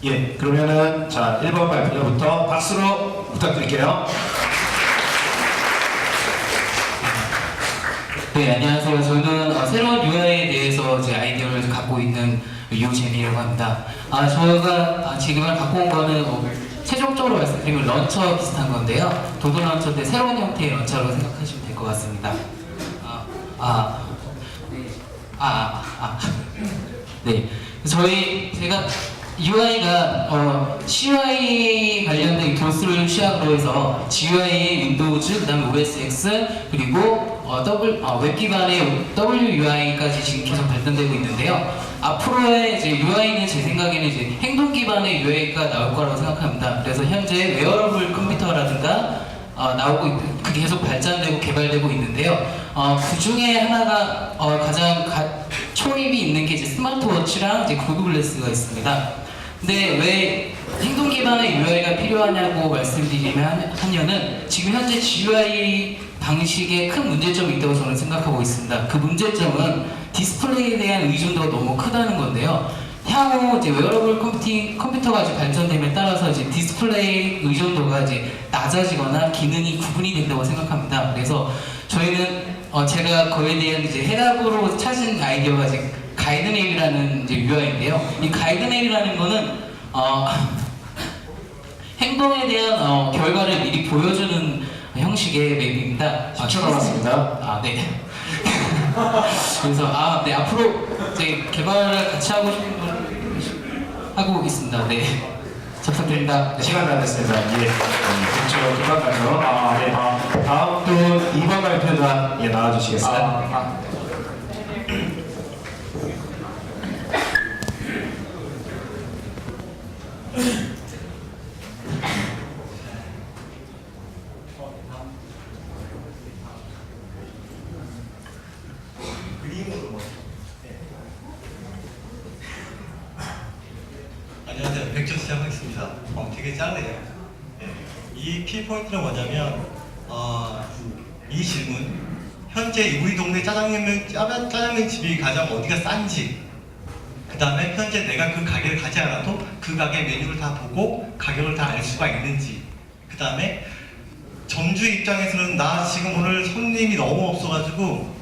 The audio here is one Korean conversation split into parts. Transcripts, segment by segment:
예, 그러면은 자 1번 발표자부터 박수로 부탁드릴게요. 네, 안녕하세요. 저는 새로운 UI에 대해서 제 아이디어를 갖고 있는 유재미라고 합니다. 저희가 지금 갖고 온 거는 최종적으로 말씀드리면 런처 비슷한 건데요. 도도 런처인데 새로운 형태의 런처라고 생각하시면 될 것 같습니다. 네. 제가 UI가 CUI 관련된 도스를 시작으로 해서 GUI, 윈도우즈, 그 다음에 OS X, 그리고 웹 기반의 WUI까지 지금 계속 발전되고 있는데요. 앞으로의 이제 UI는 제 생각에는 이제 행동 기반의 UI가 나올 거라고 생각합니다. 그래서 현재 웨어러블 컴퓨터라든가 그게 계속 발전되고 개발되고 있는데요. 그 중에 하나가 가장 초입이 있는 게 이제 스마트워치랑 이제 구글 글래스가 있습니다. 근데 왜 행동 기반의 UI가 필요하냐고 말씀드리면은 지금 현재 GUI 방식에 큰 문제점이 있다고 저는 생각하고 있습니다. 그 문제점은 디스플레이에 대한 의존도가 너무 크다는 건데요. 향후 이제 웨어러블 컴퓨터가 이제 발전됨에 따라서 이제 디스플레이 의존도가 이제 낮아지거나 기능이 구분이 된다고 생각합니다. 그래서 저희는 제가 그에 대한 이제 해답으로 찾은 아이디어가 이제 가이드맵이라는 이제 UI인데요. 이 가이드맵이라는 거는 행동에 대한 결과를 미리 보여주는 형식의 맵입니다. 10초 남았습니다. 네. 그래서 네, 앞으로 이제 개발을 같이 하고 싶은 분 하고 있습니다. 네. 부탁드립니다. 네, 시간 다 됐습니다. 예. 그렇죠. 금방 가죠. 네. 다음 또 2번 발표자 나와주시겠어요? 안녕하세요. 백조 시작하겠습니다. 되게 짧네요. 이 키포인트는 뭐냐면 이 질문, 현재 우리 동네 짜장면 집이 가장 어디가 싼지, 그 다음에 현재 내가 그 가게를 가지 않아도 그 가게 메뉴를 다 보고 가격을 다 알 수가 있는지, 그 다음에 점주 입장에서는 나 지금 오늘 손님이 너무 없어가지고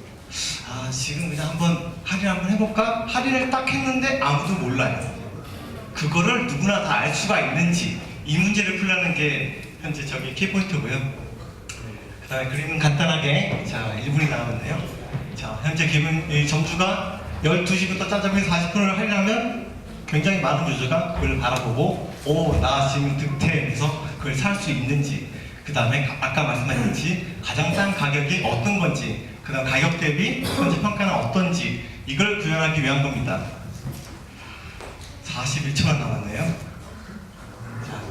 지금 그냥 할인 한번 해볼까? 할인을 딱 했는데 아무도 몰라요. 그거를 누구나 다 알 수가 있는지, 이 문제를 풀려는 게 현재 저기 키포인트고요. 그 다음에 그림은 간단하게 1분이 남았네요. 현재 이 점주가 12시부터 짜장면 40분을 하려면 굉장히 많은 유저가 그걸 바라보고 나 지금 득템해서 그걸 살 수 있는지, 그 다음에 아까 말씀하셨듯이 가장 싼 가격이 어떤 건지, 그 다음 가격 대비 현재 평가는 어떤지, 이걸 구현하기 위한 겁니다. 41초가 남았네요.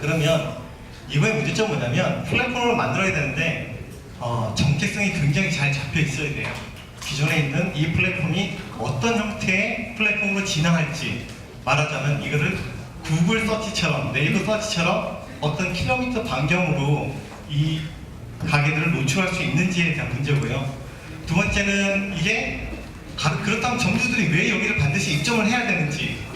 그러면 이번에 문제점은 뭐냐면 플랫폼을 만들어야 되는데 정체성이 굉장히 잘 잡혀 있어야 돼요. 기존에 있는 이 플랫폼이 어떤 형태의 플랫폼으로 진화할지, 말하자면 이거를 구글 서치처럼, 네이버 서치처럼 어떤 킬로미터 반경으로 이 가게들을 노출할 수 있는지에 대한 문제고요. 두 번째는 이게 그렇다면 점주들이 왜 여기를 반드시 입점을 해야 되는지,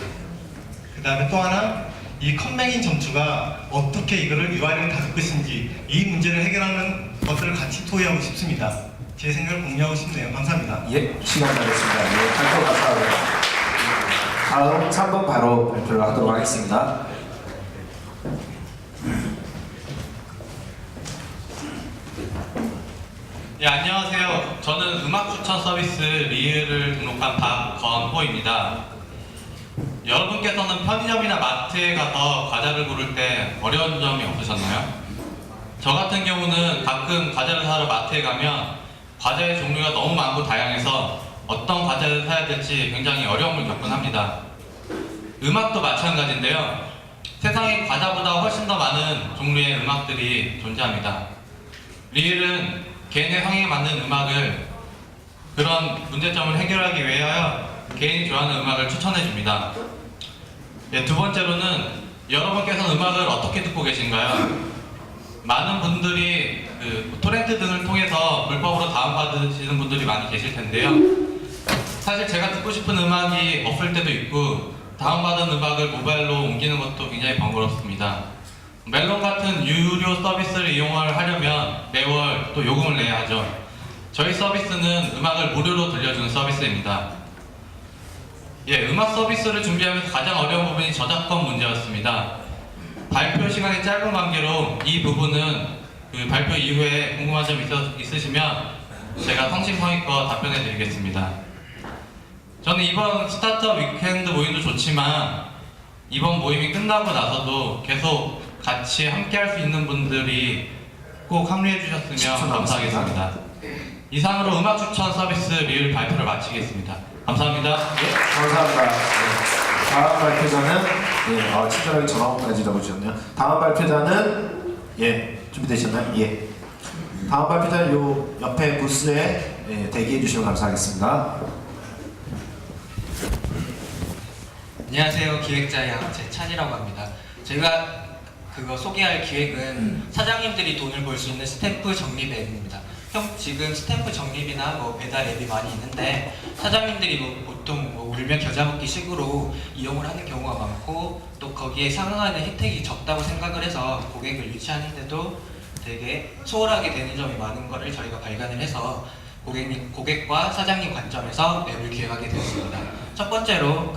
그 다음에 또 하나, 이 컴맹인 점주가 어떻게 이거를 UI를 다룰 것인지, 이 문제를 해결하는 것들을 같이 토의하고 싶습니다. 제 생각을 공유하고 싶네요. 감사합니다. 예, 시간 다 됐습니다. 예, 발표 감사하고요. 다음 3번 바로 발표를 하도록 하겠습니다. 네, 안녕하세요. 저는 음악 추천 서비스 리을을 등록한 박건호입니다. 여러분께서는 편의점이나 마트에 가서 과자를 고를 때 어려운 점이 없으셨나요? 저 같은 경우는 가끔 과자를 사러 마트에 가면 과자의 종류가 너무 많고 다양해서 어떤 과자를 사야 될지 굉장히 어려움을 겪곤 합니다. 음악도 마찬가지인데요. 세상에 과자보다 훨씬 더 많은 종류의 음악들이 존재합니다. 리을은 개인의 성향에 맞는 음악을, 그런 문제점을 해결하기 위하여 개인이 좋아하는 음악을 추천해줍니다. 두 번째로는 여러분께서는 음악을 어떻게 듣고 계신가요? 많은 분들이 토렌트 등을 통해서 불법으로 다운받으시는 분들이 많이 계실 텐데요. 사실 제가 듣고 싶은 음악이 없을 때도 있고, 다운받은 음악을 모바일로 옮기는 것도 굉장히 번거롭습니다. 멜론 같은 유료 서비스를 이용하려면 매월 또 요금을 내야 하죠. 저희 서비스는 음악을 무료로 들려주는 서비스입니다. 예, 음악 서비스를 준비하면서 가장 어려운 부분이 저작권 문제였습니다. 발표 시간이 짧은 관계로 이 부분은 그 발표 이후에 궁금한 점 있으시면 제가 성심성의껏 답변해 드리겠습니다. 저는 이번 스타트업 위켄드 모임도 좋지만 이번 모임이 끝나고 나서도 계속 같이 함께 할 수 있는 분들이 꼭 합류해 주셨으면 감사하겠습니다. 이상으로 음악 추천 서비스 리을 발표를 마치겠습니다. 감사합니다. 예, 감사합니다. 네. 다음 발표자는 친절하게 전화번호까지 적어주셨네요. 다음 발표자는 준비되셨나요? 예. 다음 발표자는 요 옆에 부스에 대기해 주시면 감사하겠습니다. 안녕하세요. 기획자 양재찬이라고 합니다. 제가 그거 소개할 기획은 사장님들이 돈을 벌 수 있는 스탬프 적립 앱입니다. 지금 스탬프 적립이나 배달 앱이 많이 있는데 사장님들이 보통 울며 겨자 먹기 식으로 이용을 하는 경우가 많고 또 거기에 상응하는 혜택이 적다고 생각을 해서 고객을 유치하는데도 되게 소홀하게 되는 점이 많은 것을 저희가 발견을 해서 고객과 사장님 관점에서 앱을 기획하게 되었습니다. 첫 번째로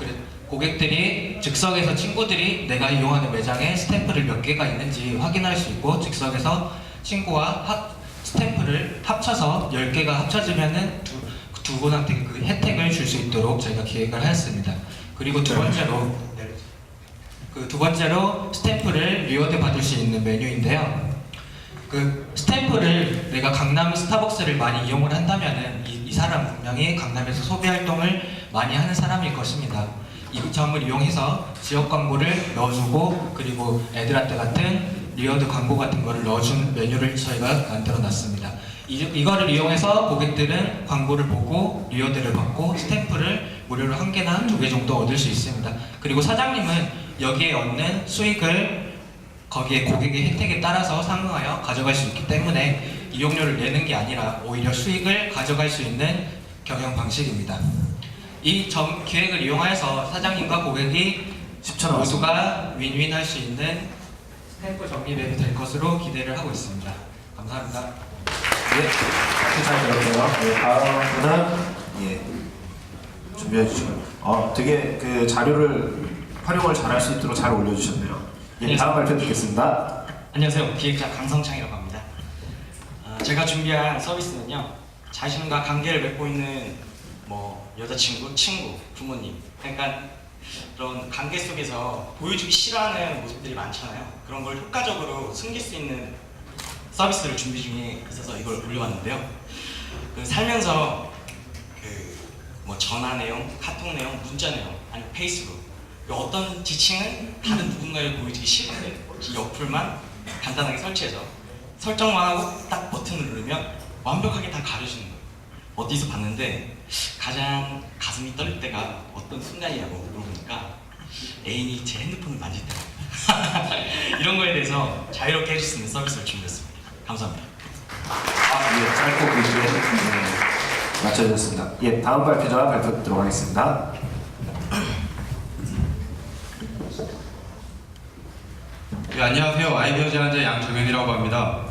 고객들이 즉석에서 친구들이 내가 이용하는 매장에 스탬프를 몇 개가 있는지 확인할 수 있고 즉석에서 친구와 스탬프를 합쳐서 10개가 합쳐지면은 두 분한테 그 혜택을 줄 수 있도록 저희가 기획을 하였습니다. 그리고 두 번째로 스탬프를 리워드 받을 수 있는 메뉴인데요. 그 스탬프를 내가 강남 스타벅스를 많이 이용을 한다면은 이 사람 분명히 강남에서 소비 활동을 많이 하는 사람일 것입니다. 이 점을 이용해서 지역 광고를 넣어주고 그리고 애들한테 같은 리워드 광고 같은 거를 넣어준 메뉴를 저희가 만들어 놨습니다. 이거를 이용해서 고객들은 광고를 보고 리워드를 받고 스탬프를 무료로 1개나 2개 정도 얻을 수 있습니다. 그리고 사장님은 여기에 얻는 수익을 거기에 고객의 혜택에 따라서 상응하여 가져갈 수 있기 때문에 이용료를 내는 게 아니라 오히려 수익을 가져갈 수 있는 경영 방식입니다. 이 기획을 이용하여서 사장님과 고객이 모두가 윈윈 할 수 있는 스탬프 적립앱이 될 것으로 기대를 하고 있습니다. 감사합니다. 네, 박수 잘 들었고요. 다음은 준비해 주시고요. 되게 그 자료를 활용을 잘할 수 있도록 잘 올려주셨네요. 다음 발표 듣겠습니다. 안녕하세요. 기획자 강성창이라고 합니다. 제가 준비한 서비스는요. 자신과 관계를 맺고 있는 여자친구, 친구, 부모님 그러니까 그런 관계 속에서 보여주기 싫어하는 모습들이 많잖아요. 그런 걸 효과적으로 숨길 수 있는 서비스를 준비 중에 있어서 이걸 올려왔는데요. 살면서 전화 내용, 카톡 내용, 문자 내용, 아니면 페이스북 어떤 지칭은 다른 누군가를 보여주기 싫은데 이 어플만 간단하게 설치해서 설정만 하고 딱 버튼을 누르면 완벽하게 다 가려주는 거예요. 어디서 봤는데 가장 가슴이 떨릴 때가 어떤 순간이냐고 물어보니까 애인이 제 핸드폰을 만질 때입니다. 이런 거에 대해서 자유롭게 해줄 수 있는 서비스를 준비했습니다. 감사합니다. 짧고 굵게 맞춰주셨습니다. 다음 발표자 발표 듣도록 하겠습니다. 안녕하세요. 아이디어 제안자 양정현이라고 합니다.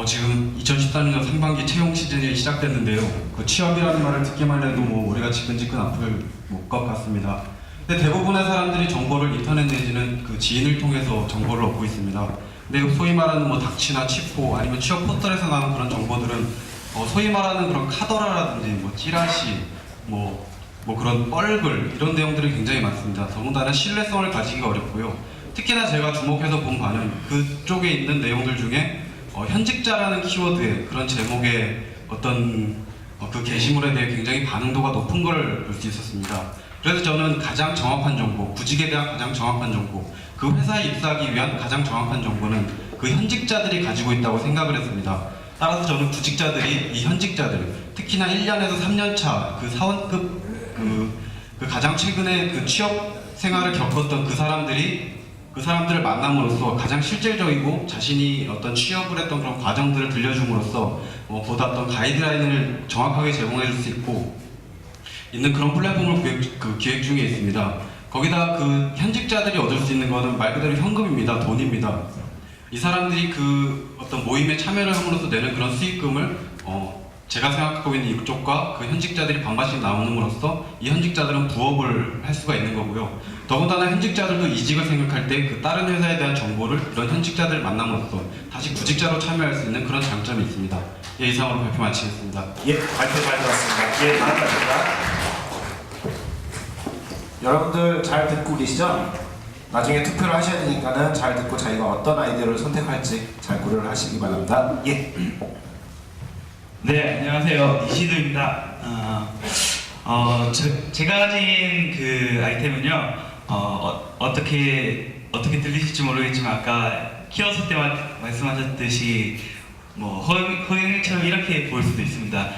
지금 2013년 상반기 채용 시즌이 시작됐는데요. 그 취업이라는 말을 듣기만 해도 머리가 지끈지끈 아플 것 같습니다. 근데 대부분의 사람들이 정보를 인터넷 내지는 그 지인을 통해서 정보를 얻고 있습니다. 근데 소위 말하는 닥치나 치포 아니면 취업 포털에서 나오는 그런 정보들은 소위 말하는 그런 카더라라든지 찌라시 그런 뻘글 이런 내용들이 굉장히 많습니다. 더군다나 신뢰성을 가지기가 어렵고요. 특히나 제가 주목해서 본 바는 그쪽에 있는 내용들 중에 현직자라는 키워드의 그런 제목의 어떤 그 게시물에 대해 굉장히 반응도가 높은 걸 볼 수 있었습니다. 그래서 저는 가장 정확한 정보, 구직에 대한 가장 정확한 정보, 그 회사에 입사하기 위한 가장 정확한 정보는 그 현직자들이 가지고 있다고 생각을 했습니다. 따라서 저는 구직자들이 이 현직자들, 특히나 1년에서 3년차 그 사원급 그 가장 최근에 그 취업 생활을 겪었던 그 사람들을 만남으로써 가장 실질적이고 자신이 어떤 취업을 했던 그런 과정들을 들려줌으로써 보다 어떤 가이드라인을 정확하게 제공해 줄 수 있는 그런 플랫폼을 기획 중에 있습니다. 거기다 그 현직자들이 얻을 수 있는 거는 말 그대로 현금입니다. 돈입니다. 이 사람들이 그 어떤 모임에 참여를 함으로써 내는 그런 수익금을 제가 생각하고 있는 이쪽과 그 현직자들이 반반씩 나누므로써 이 현직자들은 부업을 할 수가 있는 거고요. 더군다나 현직자들도 이직을 생각할 때 그 다른 회사에 대한 정보를 이런 현직자들을 만남으로써 다시 구직자로 참여할 수 있는 그런 장점이 있습니다. 예, 이상으로 발표 마치겠습니다. 예, 발표 잘 들었습니다. 예, 다음 발표자. 여러분들 잘 듣고 계시죠? 나중에 투표를 하셔야 되니까는 잘 듣고 자기가 어떤 아이디어를 선택할지 잘 고려를 하시기 바랍니다. 예. 네, 안녕하세요. 이시도입니다. 제가 가진 그 아이템은요, 어떻게 들리실지 모르겠지만 아까 키웠을 때 말씀하셨듯이 뭐 허행처럼 이렇게 보일 수도 있습니다.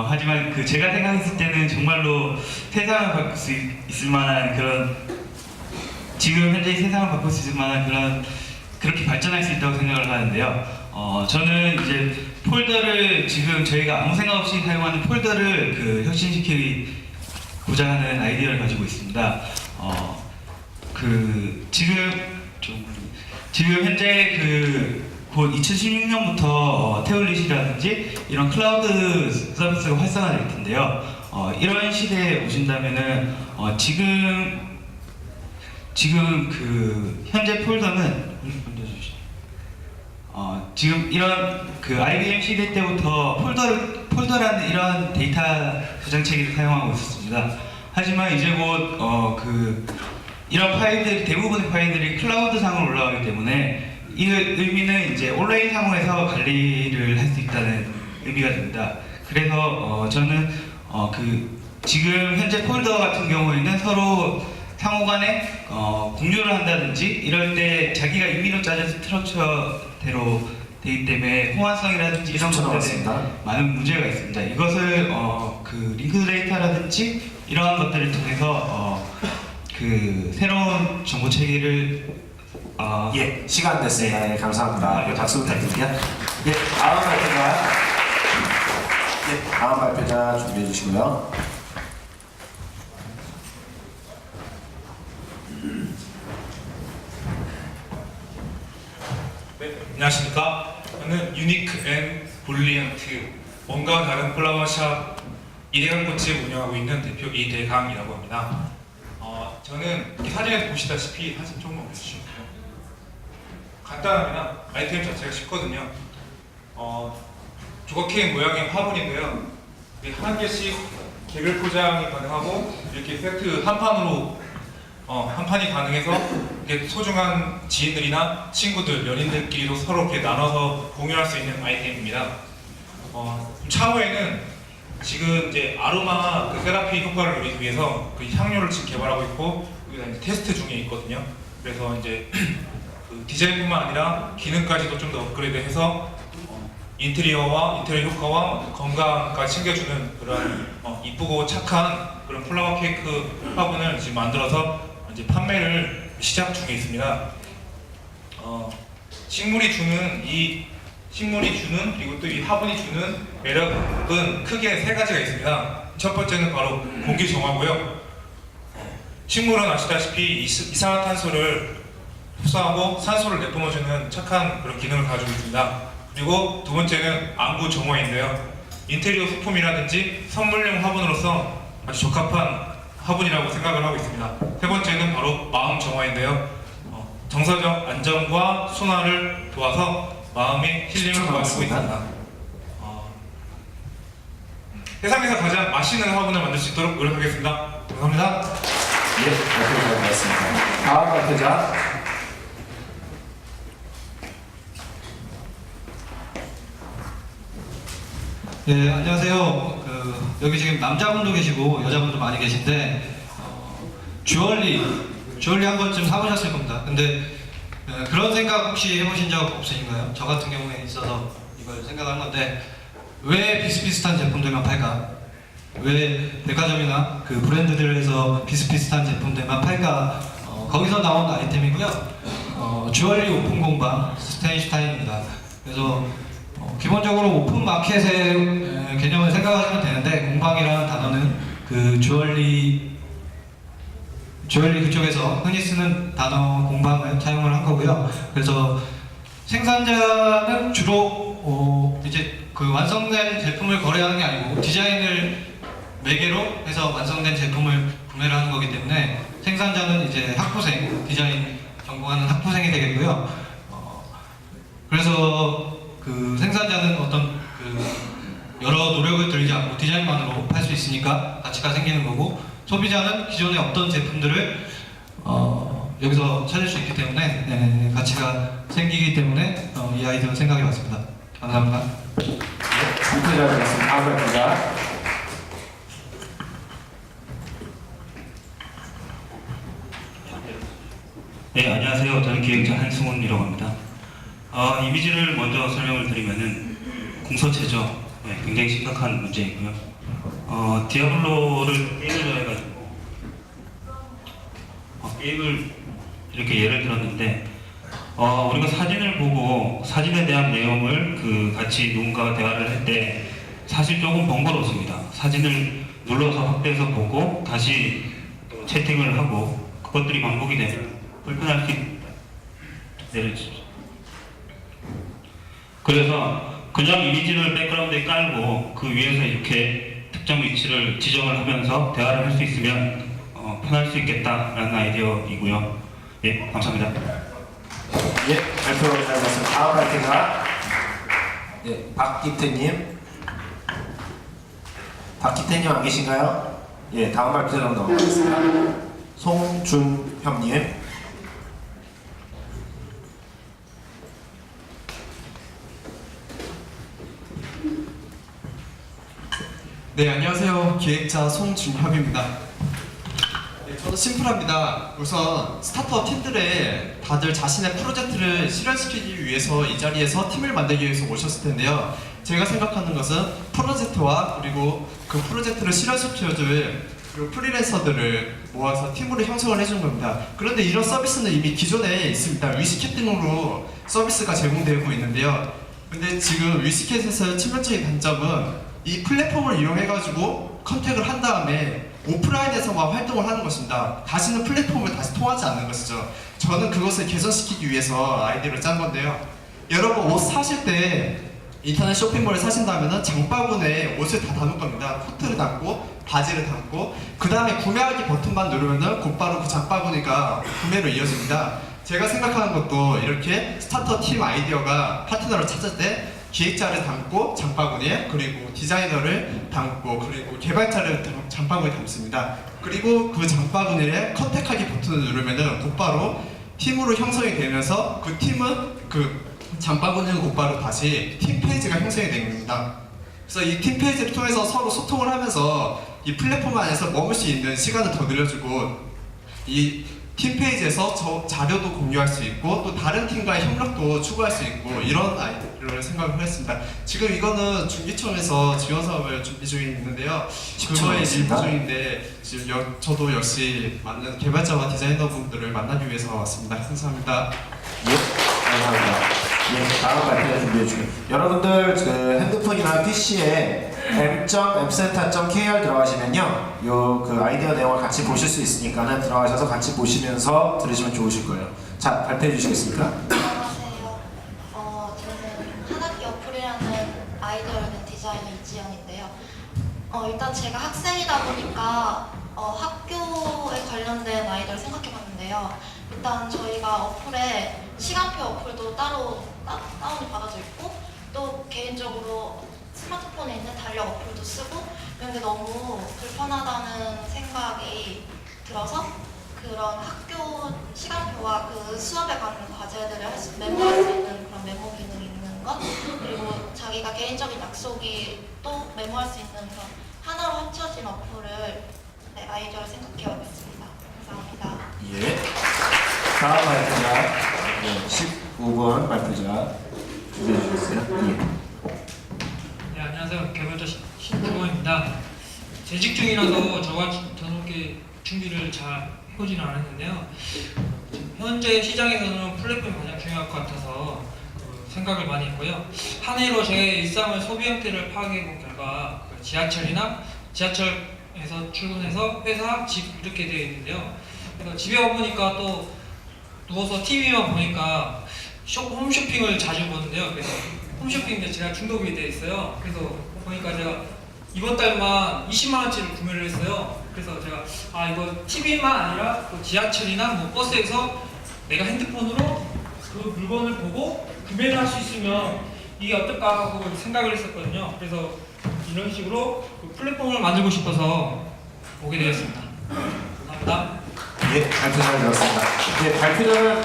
하지만 그 제가 생각했을 때는 정말로 세상을 바꿀 수 있을 만한 그런, 지금 현재 세상을 바꿀 수 있을 만한 그런, 그렇게 발전할 수 있다고 생각을 하는데요. 저는 이제 폴더를, 지금 저희가 아무 생각 없이 사용하는 폴더를 그 혁신시키고자 하는 아이디어를 가지고 있습니다. 지금 현재 곧 2016년부터 태블릿이라든지 이런 클라우드 서비스가 활성화될 텐데요. 이런 시대에 오신다면은 지금 그 현재 폴더는 지금 이런 그 IBM 시대 때부터 폴더라는 이런 데이터 저장 체계를 사용하고 있었습니다. 하지만 이제 곧 이런 파일들, 대부분의 파일들이 클라우드 상으로 올라가기 때문에 이 의미는 이제 온라인 상호에서 관리를 할 수 있다는 의미가 됩니다. 그래서 저는 지금 현재 폴더 같은 경우에는 서로 상호간에 공유를 한다든지 이럴 때 자기가 임의로 짜진 스트럭처대로 되기 때문에 호환성이라든지 이런 것들에 많은 문제가 있습니다. 이것을 그 링크 데이터라든지 이러한 것들을 통해서 그 새로운 정보 체계를 예, 시간 됐습니다. 예, 감사합니다. 예, 박수 부탁드릴게요. 예, 다음 발표자 준비해 주시고요. 네, 안녕하십니까. 저는 유니크 앤 볼리언트, 뭔가 다른 플라워샵 이대강 꽃집 운영하고 있는 대표 이대강이라고 합니다. 저는 이 사진에서 보시다시피 사진 조금만 보여주시고요. 간단합니다. 아이템 자체가 쉽거든요. 조각 케이크 모양의 화분인데요. 한 개씩 개별 포장이 가능하고 이렇게 세트 한 판으로 한 판이 가능해서 이렇게 소중한 지인들이나 친구들, 연인들끼리도 서로 이렇게 나눠서 공유할 수 있는 아이템입니다. 차후에는 지금 이제 아로마 그 세라피 효과를 누리기 위해서 그 향료를 지금 개발하고 있고 여기다 이제 테스트 중에 있거든요. 그래서 이제 그 디자인뿐만 아니라 기능까지도 좀 더 업그레이드해서 인테리어 효과와 건강까지 챙겨주는 그런 이쁘고 착한 그런 플라워 케이크 화분을 지금 만들어서 이제 판매를 시작 중에 있습니다. 식물이 주는 그리고 또 이 화분이 주는 매력은 크게 세 가지가 있습니다. 첫 번째는 바로 공기 정화고요. 식물은 아시다시피 이산화탄소를 흡수하고 산소를 내뿜어주는 착한 그런 기능을 가지고 있습니다. 그리고 두 번째는 안구 정화인데요. 인테리어 소품이라든지 선물용 화분으로서 아주 적합한 화분이라고 생각을 하고 있습니다. 세 번째는 바로 마음 정화인데요. 정서적 안정과 순화를 도와서 마음의 힐링을 도와주고 있습니다. 세상에서 가장 맛있는 화분을 만들 수 있도록 노력하겠습니다. 감사합니다. 예, 발표 잘 들었습니다. 다음 발표자. 네, 안녕하세요. 여기 지금 남자분도 계시고 여자분도 많이 계신데 주얼리 한 번쯤 사보셨을 겁니다. 근데 그런 생각 혹시 해보신 적 없으신가요? 저 같은 경우에 있어서 이걸 생각한 건데 왜 비슷비슷한 제품들만 팔까? 왜 백화점이나 그 브랜드들에서 비슷비슷한 제품들만 팔까? 거기서 나온 아이템이고요. 주얼리 오픈 공방 스테인슈타인입니다. 그래서 기본적으로 오픈 마켓의 개념을 생각하시면 되는데 공방이라는 단어는 그 주얼리 주얼리 그쪽에서 흔히 쓰는 단어 공방을 사용을 한 거고요. 그래서 생산자는 주로 이제 그 완성된 제품을 거래하는 게 아니고 디자인을 매개로 해서 완성된 제품을 구매를 하는 거기 때문에 생산자는 이제 학부생, 디자인 전공하는 학부생이 되겠고요. 그래서 그 생산자는 어떤 그 여러 노력을 들이지 않고 디자인만으로 팔 수 있으니까 가치가 생기는 거고, 소비자는 기존에 없던 제품들을 여기서 찾을 수 있기 때문에 가치가 생기기 때문에 이 아이디어 생각해 봤습니다. 감사합니다. 발표자 되겠습니다. 다음 발표자. 네, 안녕하세요. 저는 기획자 한승훈이라고 합니다. 이미지를 먼저 설명을 드리면은 공서체죠. 네, 굉장히 심각한 문제이고요. 디아블로를 게임을 좋아해가지고 게임을 이렇게 예를 들었는데 우리가 사진을 보고 사진에 대한 내용을 같이 누군가가 대화를 할 때 사실 조금 번거롭습니다. 사진을 눌러서 확대해서 보고 다시 또 채팅을 하고 그것들이 반복이 되면 불편할 수 있습니다. 내려주십시오. 그래서 그냥 이미지를 백그라운드에 깔고 그 위에서 이렇게 특정 위치를 지정을 하면서 대화를 할 수 있으면 편할 수 있겠다라는 아이디어이고요. 예, 감사합니다. 예, 발표 잘 봤습니다. 다음 발표자. 예, 박기태님. 박기태님 안 계신가요? 예, 다음 발표자로 넘어가겠습니다. 송준협님. 네, 안녕하세요. 기획자 송준협입니다. 네, 저는 심플합니다. 우선 스타터 팀들의 다들 자신의 프로젝트를 실현시키기 위해서 이 자리에서 팀을 만들기 위해서 오셨을 텐데요. 제가 생각하는 것은 프로젝트와 그리고 그 프로젝트를 실현시켜줄 그리고 프리랜서들을 모아서 팀으로 형성을 해준 겁니다. 그런데 이런 서비스는 이미 기존에 있습니다. 위시캣 등으로 서비스가 제공되고 있는데요. 근데 지금 위시캣에서의 치명적인 단점은 이 플랫폼을 이용해가지고 컨택을 한 다음에 오프라인에서만 활동을 하는 것입니다. 다시는 플랫폼을 다시 통하지 않는 것이죠. 저는 그것을 개선시키기 위해서 아이디어를 짠 건데요. 여러분 옷 사실 때 인터넷 쇼핑몰을 사신다면 장바구니에 옷을 다 담을 겁니다. 코트를 담고 바지를 담고 그 다음에 구매하기 버튼만 누르면 곧바로 그 장바구니가 구매로 이어집니다. 제가 생각하는 것도 이렇게 스타터 팀 아이디어가 파트너를 찾을 때 기획자를 담고 장바구니에, 그리고 디자이너를 담고, 그리고 개발자를 장바구니에 담습니다. 그리고 그 장바구니에 컨택하기 버튼을 누르면 곧바로 팀으로 형성이 되면서 그 팀은 그 장바구니는 곧바로 다시 팀 페이지가 형성이 됩니다. 그래서 이 팀 페이지를 통해서 서로 소통을 하면서 이 플랫폼 안에서 머물 수 있는 시간을 더 늘려주고, 이 팀 페이지에서 자료도 공유할 수 있고 또 다른 팀과의 협력도 추구할 수 있고, 이런 아이디어를 생각을 했습니다. 지금 이거는 중기청에서 지원 사업을 준비 중에 있는데요. 그거의 일부 중인데 지금 저도 역시 많은 개발자와 디자이너 분들을 만나기 위해서 왔습니다. 감사합니다. 예, 감사합니다. 예, 다음 발표 준비해 주세요. 여러분들 그 핸드폰이나 PC에 m.mcenter.kr 들어가시면요, 그 아이디어 내용을 같이 보실 수 있으니까는 들어가셔서 같이 보시면서 들으시면 좋으실 거예요. 자, 발표해 주시겠습니까? 안녕하세요. 저는 한학기 어플이라는 아이디어를 낸 디자이너 이지연인데요. 일단 제가 학생이다 보니까 학교에 관련된 아이디어를 생각해봤는데요. 일단 저희가 어플에 시간표 어플도 따로 다운이 받아져 있고, 또 개인적으로 스마트폰에 있는 달력 어플도 쓰고, 그런데 너무 불편하다는 생각이 들어서 그런 학교 시간표와 그 수업에 관련 과제들을 메모할 수 있는 그런 메모 기능이 있는 것, 그리고 자기가 개인적인 약속이 또 메모할 수 있는 그런 하나로 합쳐진 어플을 아이디어를 생각해보겠습니다. 감사합니다. 예. 다음 발표자, 19번 발표자 준비해 주셨어요. 예. 네, 안녕하세요. 개발자 신주호입니다. 재직 중이라서 저렇게 준비를 잘 해보지는 않았는데요. 현재 시장에서는 플랫폼이 가장 중요할 것 같아서 생각을 많이 했고요. 한 해로 제 일상을 소비 형태를 파악해본 결과 지하철에서 출근해서 회사, 집 이렇게 되어 있는데요. 그래서 집에 와보니까 또 누워서 TV만 보니까 홈쇼핑을 자주 보는데요. 그래서 홈쇼핑인데 제가 중독이 돼 있어요. 그래서 보니까 제가 이번 달만 20만 원치를 구매를 했어요. 그래서 제가 이거 TV만 아니라 그 지하철이나 뭐 버스에서 내가 핸드폰으로 그 물건을 보고 구매를 할 수 있으면 이게 어떨까 하고 생각을 했었거든요. 그래서 이런 식으로 그 플랫폼을 만들고 싶어서 오게 되었습니다. 감사합니다. 예, 발표 잘 들었습니다. 예, 발표자는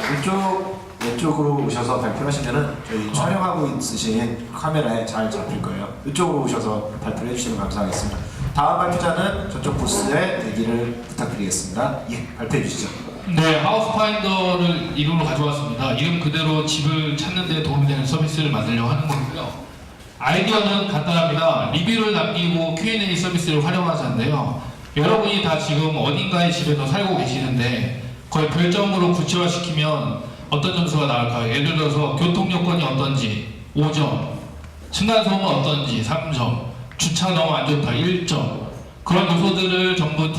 왼쪽으로 오셔서 발표하시면은 저희 촬영하고 있으신 카메라에 잘 잡힐 거예요. 이쪽으로 오셔서 발표를 해주시면 감사하겠습니다. 다음 발표자는 저쪽 부스에 대기를 부탁드리겠습니다. 예, 발표해 주시죠. 네, 하우스 파인더를 이름으로 가져왔습니다. 이름 그대로 집을 찾는 데 도움이 되는 서비스를 만들려고 하는 거고요. 아이디어는 간단합니다. 리뷰를 남기고 Q&A 서비스를 활용하자인데요. 여러분이 다 지금 어딘가의 집에서 살고 계시는데 거의 별점으로 구체화시키면 어떤 점수가 나올까요? 예를 들어서 교통 여건이 어떤지 5점, 층간소음은 어떤지 3점, 주차 너무 안 좋다 1점, 그런 요소들을 전부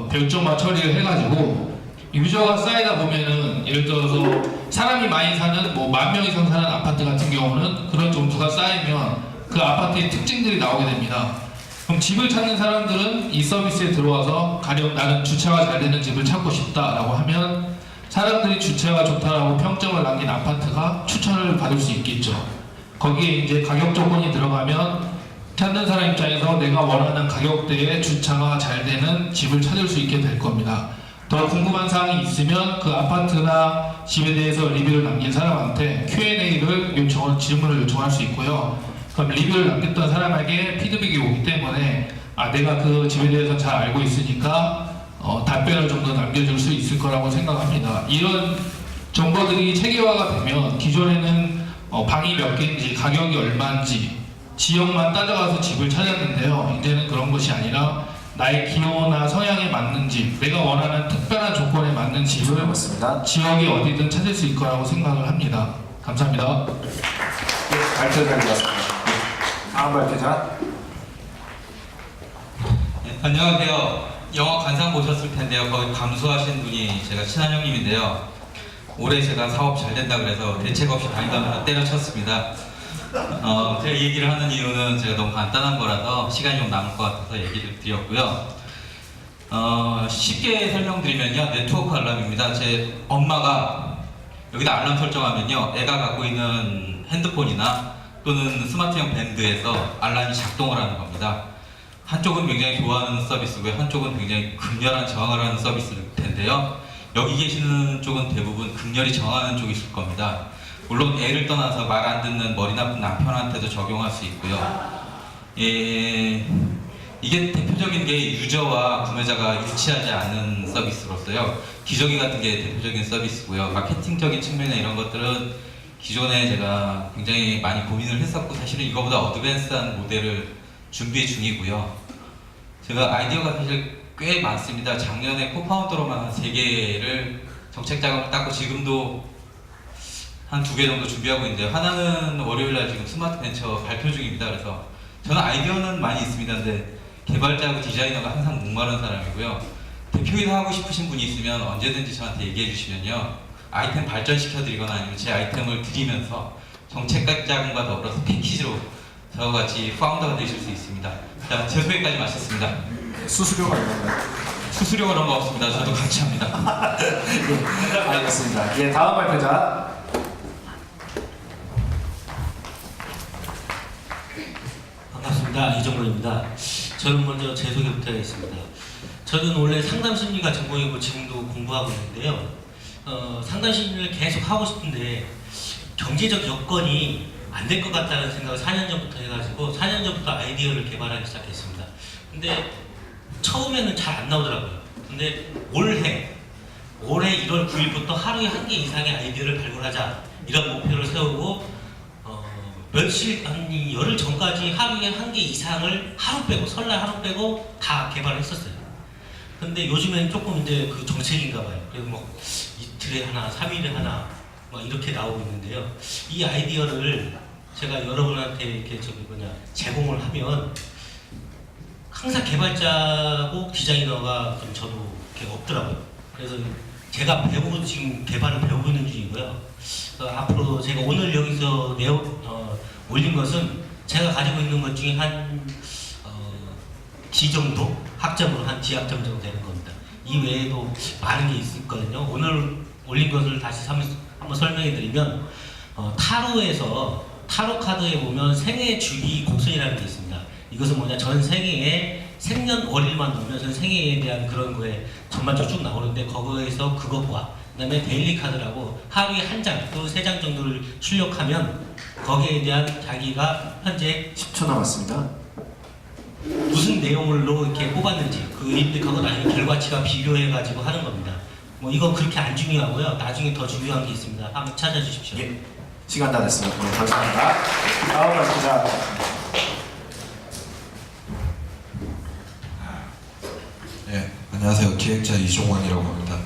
별점화 처리를 해가지고 유저가 쌓이다 보면은 예를 들어서 사람이 많이 사는 뭐 10,000명 이상 사는 아파트 같은 경우는 그런 점수가 쌓이면 그 아파트의 특징들이 나오게 됩니다. 그럼 집을 찾는 사람들은 이 서비스에 들어와서 가령 나는 주차가 잘 되는 집을 찾고 싶다라고 하면 사람들이 주차가 좋다라고 평점을 남긴 아파트가 추천을 받을 수 있겠죠. 거기에 이제 가격 조건이 들어가면 찾는 사람 입장에서 내가 원하는 가격대에 주차가 잘 되는 집을 찾을 수 있게 될 겁니다. 더 궁금한 사항이 있으면 그 아파트나 집에 대해서 리뷰를 남긴 사람한테 Q&A를 질문을 요청할 수 있고요. 그럼 리뷰를 남겼던 사람에게 피드백이 오기 때문에 내가 그 집에 대해서 잘 알고 있으니까 답변을 좀 더 남겨줄 수 있을 거라고 생각합니다. 이런 정보들이 체계화가 되면 기존에는 방이 몇 개인지 가격이 얼마인지 지역만 따져가서 집을 찾았는데요. 이제는 그런 것이 아니라 나의 기호나 성향에 맞는 집, 내가 원하는 특별한 조건에 맞는 집을 지역이 어디든 찾을 수 있을 거라고 생각을 합니다. 감사합니다. 예, 발표 잘 들었습니다. 다음 발표자. 네, 안녕하세요. 영화 관상 보셨을 텐데요. 거기 감수하신 분이 제가 친한 형님인데요. 올해 제가 사업 잘 된다 그래서 대책 없이 당담을 때려쳤습니다. 제가 이 얘기를 하는 이유는 제가 너무 간단한 거라서 시간이 좀 남을 것 같아서 얘기를 드렸고요. 쉽게 설명드리면요. 네트워크 알람입니다. 제 엄마가 여기다 알람 설정하면요. 애가 갖고 있는 핸드폰이나 또는 스마트형 밴드에서 알람이 작동을 하는 겁니다. 한쪽은 굉장히 좋아하는 서비스고요. 한쪽은 굉장히 극렬한 저항을 하는 서비스일 텐데요. 여기 계시는 쪽은 대부분 극렬히 저항하는 쪽이실 겁니다. 물론 애를 떠나서 말 안 듣는 머리 나쁜 남편한테도 적용할 수 있고요. 이게 대표적인 게 유저와 구매자가 일치하지 않는 서비스로서요. 기저귀 같은 게 대표적인 서비스고요. 마케팅적인 측면에 이런 것들은 기존에 제가 굉장히 많이 고민을 했었고 사실은 이거보다 어드밴스한 모델을 준비 중이고요. 제가 아이디어가 사실 꽤 많습니다. 작년에 코파운더로만 한 3개를 정책 자금을 땄고 지금도 한 2개 정도 준비하고 있는데 하나는 월요일날 지금 스마트 벤처 발표 중입니다. 그래서 저는 아이디어는 많이 있습니다. 근데 개발자하고 디자이너가 항상 목마른 사람이고요. 대표이사 하고 싶으신 분이 있으면 언제든지 저한테 얘기해 주시면요. 아이템 발전시켜드리거나 아니면 제 아이템을 드리면서 정책 자금과 더불어서 패키지로 저와 같이 파운더가 되실 수 있습니다. 자, 제 소개까지 마쳤습니다. 수수료가 얼마인가요? 수수료 그런 거 없습니다. 저도 같이 합니다. 예, 알겠습니다. 예, 다음 발표자. 반갑습니다. 이정로입니다. 저는 먼저 제 소개부터 하겠습니다. 저는 원래 상담심리가 전공이고 지금도 공부하고 있는데요. 상담심리를 계속 하고 싶은데 경제적 여건이 안 될 것 같다는 생각을 4년 전부터 해가지고 4년 전부터 아이디어를 개발하기 시작했습니다. 근데 처음에는 잘 안 나오더라고요. 근데 올해 1월 9일부터 하루에 1개 이상의 아이디어를 발굴하자 이런 목표를 세우고 한 열흘 전까지 하루에 1개 이상을 하루 빼고 설날 하루 빼고 다 개발을 했었어요. 근데 요즘엔 조금 이제 그 정책인가 봐요. 그래서 뭐 이틀에 하나, 3일에 하나 막 이렇게 나오고 있는데요. 이 아이디어를 제가 여러분한테 이렇게 제공을 하면 항상 개발자고 디자이너가 좀 저도 이렇게 없더라고요. 그래서 제가 지금 개발을 배우고 있는 중이고요. 앞으로 제가 오늘 여기서 올린 것은 제가 가지고 있는 것 중에 한 D 정도, 학점으로 한 D학점 정도 되는 겁니다. 이 외에도 많은 게 있거든요. 오늘 올린 것을 다시 한번 설명해 드리면 타로에서 타로 카드에 보면 생애 주기 곡선이라는 게 있습니다. 이것은 뭐냐, 전 생애에 생년월일만 놓으면 전 생애에 대한 그런 거에 전반적으로 쭉 나오는데, 거기에서 그것과 그 다음에 데일리 카드라고 하루에 한 장 또 3장 정도를 출력하면 거기에 대한 자기가 현재 10초 남았습니다. 무슨 내용으로 이렇게 뽑았는지 그 입력하고 나중에 결과치가 비교해가지고 하는 겁니다. 뭐 이건 그렇게 안 중요하고요. 나중에 더 중요한 게 있습니다. 한번 찾아주십시오. 예, 시간 다 됐습니다. 오늘 감사합니다. 다음 발표자. 네, 안녕하세요. 기획자 이종원이라고 합니다.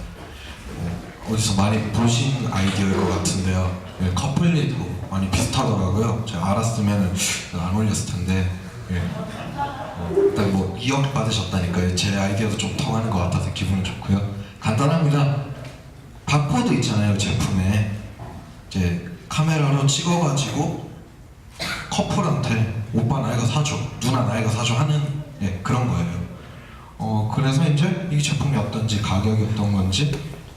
어디서 많이 보신 아이디어일 것 같은데요. 커플리도 많이 비슷하더라고요. 제가 알았으면 안 올렸을 텐데. 일단 뭐 2억 받으셨다니까요. 제 아이디어도 좀 통하는 것 같아서 기분이 좋고요. 간단합니다. 바코드 있잖아요, 제품에. 이제 카메라로 찍어가지고 커플한테 오빠 나 이거 사줘, 누나 나 이거 사줘 하는 그런 거예요. 그래서 이제 이 제품이 어떤지, 가격이 어떤 건지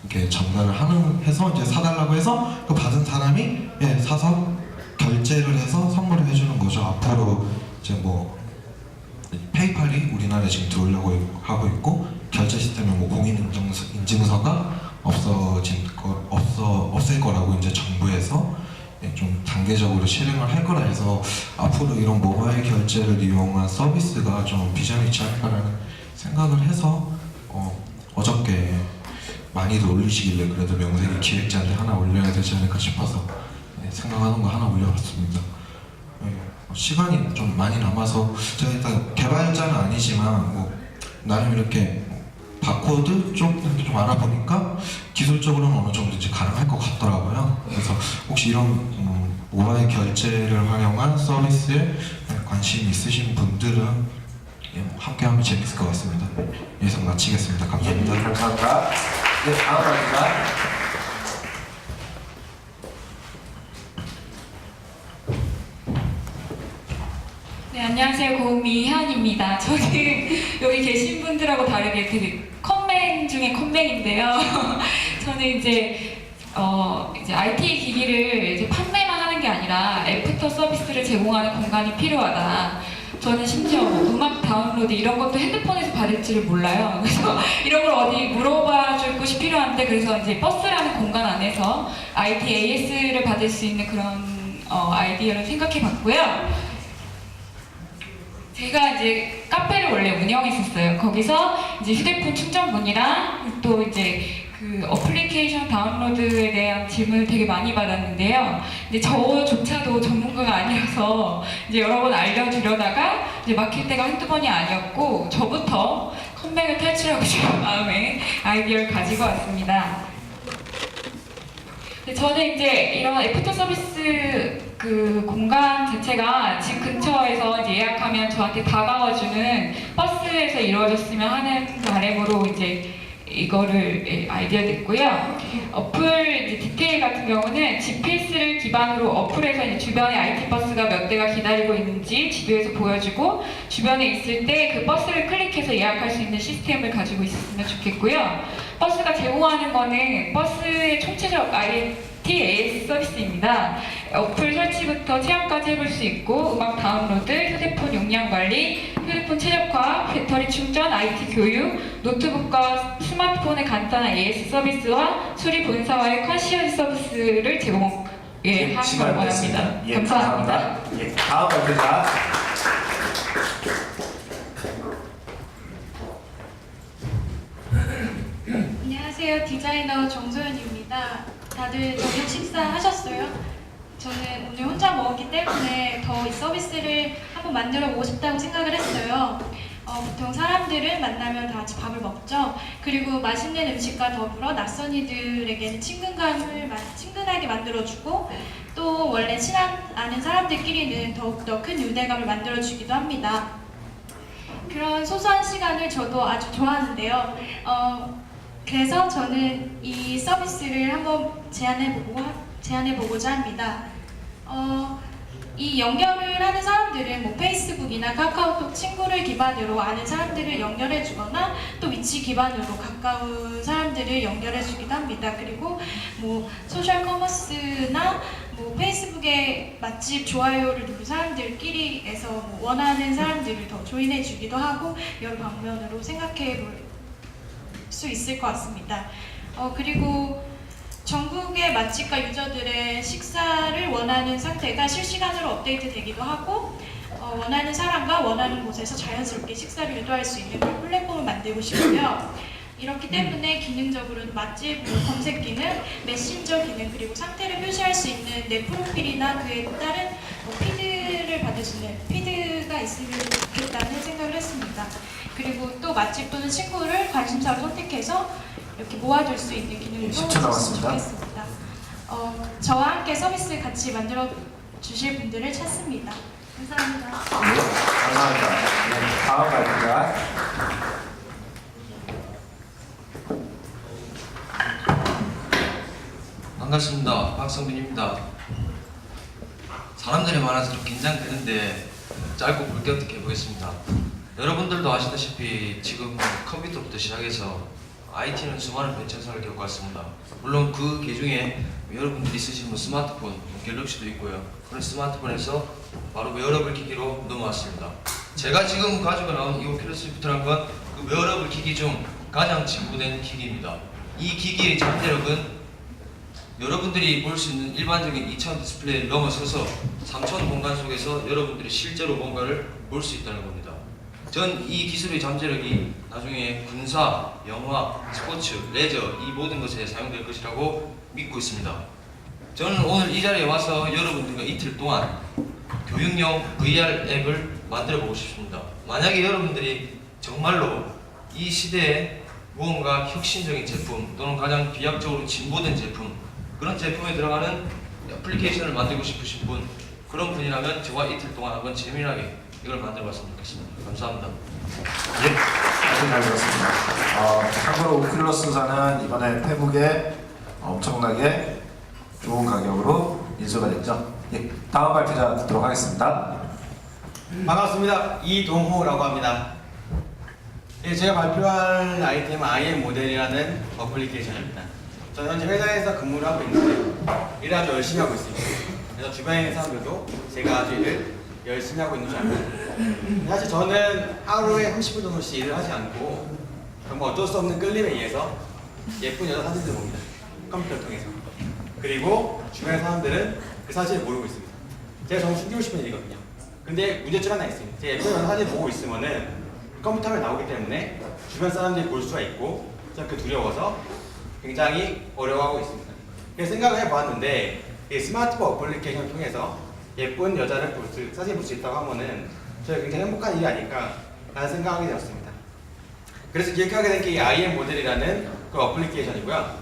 이렇게 전달을 해서 이제 사달라고 해서 그 받은 사람이 사서 결제를 해서 선물을 해주는 거죠. 앞으로 이제 뭐 페이팔이 우리나라에 지금 들어오려고 하고 있고, 결제 시스템에 뭐 공인인증서가 없을 거라고 이제 정부에서 좀 단계적으로 실행을 할 거라 해서 앞으로 이런 모바일 결제를 이용한 서비스가 좀 비전이 있지 않을까라는 생각을 해서 어저께 많이들 올리시길래 그래도 명색이 기획자인데 하나 올려야 되지 않을까 싶어서 생각하는 거 하나 올려봤습니다. 시간이 좀 많이 남아서 제가 일단 개발자는 아니지만 뭐 나름 이렇게 바코드 좀 알아보니까 기술적으로는 어느 정도 이제 가능할 것 같더라고요. 그래서 혹시 이런 모바일 결제를 활용한 서비스에 관심이 있으신 분들은 함께하면 재밌을 것 같습니다. 예상 마치겠습니다. 감사합니다. 감사합니다. 네, 다음 발표자. 네, 안녕하세요. 고미현입니다. 저는 여기 계신 분들하고 다르게 되게 컴맹 중에 컴맹인데요. 저는 이제 IT 기기를 이제 판매만 하는 게 아니라 애프터 서비스를 제공하는 공간이 필요하다. 저는 심지어 음악 다운로드 이런 것도 핸드폰에서 받을지를 몰라요. 그래서 이런 걸 어디 물어봐 줄 곳이 필요한데, 그래서 이제 버스라는 공간 안에서 IT AS를 받을 수 있는 그런 아이디어를 생각해 봤고요. 제가 이제 카페를 원래 운영했었어요. 거기서 이제 휴대폰 충전문이랑 또 이제 그 어플리케이션 다운로드에 대한 질문을 되게 많이 받았는데요. 근데 저조차도 전문가가 아니라서 이제 여러 번 알려주려다가 이제 막힐 때가 한두 번이 아니었고, 저부터 컴맹을 탈출하고 싶은 마음에 아이디어를 가지고 왔습니다. 저는 이제 이런 애프터 서비스 그 공간 자체가 집 근처에서 이제 예약하면 저한테 다가와주는 버스에서 이루어졌으면 하는 바람으로 이제 이거를 아이디어 냈고요. 어플 이제 디테일 같은 경우는 GPS를 기반으로 어플에서 이제 주변에 IT 버스가 몇 대가 기다리고 있는지 지도에서 보여주고, 주변에 있을 때 그 버스를 클릭해서 예약할 수 있는 시스템을 가지고 있었으면 좋겠고요. 버스가 제공하는 거는 버스의 총체적 IT AS 서비스입니다. 어플 설치부터 체험까지 해볼 수 있고, 음악 다운로드, 휴대폰 용량 관리, 휴대폰 최적화, 배터리 충전, IT 교육, 노트북과 스마트폰의 간단한 AS 서비스와 수리 본사와의 컨시어지 서비스를 제공하는 거라고 합니다. 감사합니다. 예, 다음 발표자. 안녕하세요. 디자이너 정소연입니다. 다들 저녁 식사하셨어요? 저는 오늘 혼자 먹었기 때문에 더 이 서비스를 한번 만들어 보고 싶다고 생각을 했어요. 보통 사람들을 만나면 다 같이 밥을 먹죠. 그리고 맛있는 음식과 더불어 낯선 이들에게는 친근하게 만들어주고, 또 원래 아는 사람들끼리는 더욱더 큰 유대감을 만들어주기도 합니다. 그런 소소한 시간을 저도 아주 좋아하는데요. 그래서 저는 이 서비스를 한번 제안해보고자 합니다. 이 연결을 하는 사람들은 뭐 페이스북이나 카카오톡 친구를 기반으로 아는 사람들을 연결해주거나 또 위치 기반으로 가까운 사람들을 연결해주기도 합니다. 그리고 뭐 소셜 커머스나 뭐 페이스북에 맛집 좋아요를 누른 사람들끼리에서 뭐 원하는 사람들을 더 조인해주기도 하고 여러 방면으로 생각해볼 수 있을 것 같습니다. 그리고 전국의 맛집과 유저들의 식사를 원하는 상태가 실시간으로 업데이트 되기도 하고 원하는 사람과 원하는 곳에서 자연스럽게 식사를 유도할 수 있는 그런 플랫폼을 만들고 싶고요. 이렇기 때문에 기능적으로는 맛집 검색 기능, 메신저 기능, 그리고 상태를 표시할 수 있는 내 프로필이나 그에 따른 피드를 받을 수 있는 피드가 있으면 좋겠다는 생각을 했습니다. 그리고 또 맛집 또는 친구를 관심사로 선택해서 이렇게 모아둘 수 있는 기능을 10초 남았습니다. 좋겠습니다. 저와 함께 서비스 같이 만들어 주실 분들을 찾습니다. 감사합니다. 네, 감사합니다. 네, 다음 발표자. 반갑습니다. 박성빈입니다. 사람들이 많아서 좀 긴장되는데 짧고 굵게 어떻게 해보겠습니다. 여러분들도 아시다시피 지금 컴퓨터부터 시작해서 IT는 수많은 변천사를 겪어왔습니다. 물론 그 계중에 여러분들이 쓰시는 스마트폰, 갤럭시도 있고요. 그런 스마트폰에서 바로 웨어러블 기기로 넘어왔습니다. 제가 지금 가지고 나온 이 오큘러스 리프트라는 건 그 웨어러블 기기 중 가장 진보된 기기입니다. 이 기기의 잠재력은 여러분들이 볼 수 있는 일반적인 2차원 디스플레이를 넘어서서 3차원 공간 속에서 여러분들이 실제로 뭔가를 볼 수 있다는 겁니다. 전 이 기술의 잠재력이 나중에 군사, 영화, 스포츠, 레저 이 모든 것에 사용될 것이라고 믿고 있습니다. 저는 오늘 이 자리에 와서 여러분들과 이틀 동안 교육용 VR 앱을 만들어 보고 싶습니다. 만약에 여러분들이 정말로 이 시대에 무언가 혁신적인 제품 또는 가장 비약적으로 진보된 제품 그런 제품에 들어가는 애플리케이션을 만들고 싶으신 분 그런 분이라면 저와 이틀 동안 한번 재미나게 이걸 만들어봤으면 좋겠습니다. 감사합니다. 예, 아주 잘 들었습니다. 참고로 오큘러스사는 이번에 페북에 엄청나게 좋은 가격으로 인수가 됐죠. 예, 다음 발표자 듣도록 하겠습니다. 반갑습니다. 이동호라고 합니다. 예, 제가 발표할 아이템은 IM 모델이라는 어플리케이션입니다. 저는 현재 회사에서 근무를 하고 있는데 일을 아주 열심히 하고 있습니다. 그래서 주변에 있는 사람들도 제가 아주 일을 열심히 하고 있는 줄 알고 사실 저는 하루에 30분 정도씩 일을 하지 않고 정말 어쩔 수 없는 끌림에 의해서 예쁜 여자 사진들을 봅니다. 컴퓨터를 통해서. 그리고 주변의 사람들은 그 사실을 모르고 있습니다. 제가 정말 숨기고 싶은 일이거든요. 근데 문제점 하나 있습니다. 제가 예쁜 여자 사진을 보고 있으면은 컴퓨터 화면에 나오기 때문에 주변 사람들이 볼 수가 있고 그 두려워서 굉장히 어려워하고 있습니다. 그래서 생각을 해보았는데 이 스마트폰 어플리케이션을 통해서 예쁜 여자를 사진 볼 수 있다고 하면은 저희 굉장히 행복한 일이 아닐까 라는 생각하게 되었습니다. 그래서 기획하게 된 게 이 IM 모델이라는 그 어플리케이션이고요.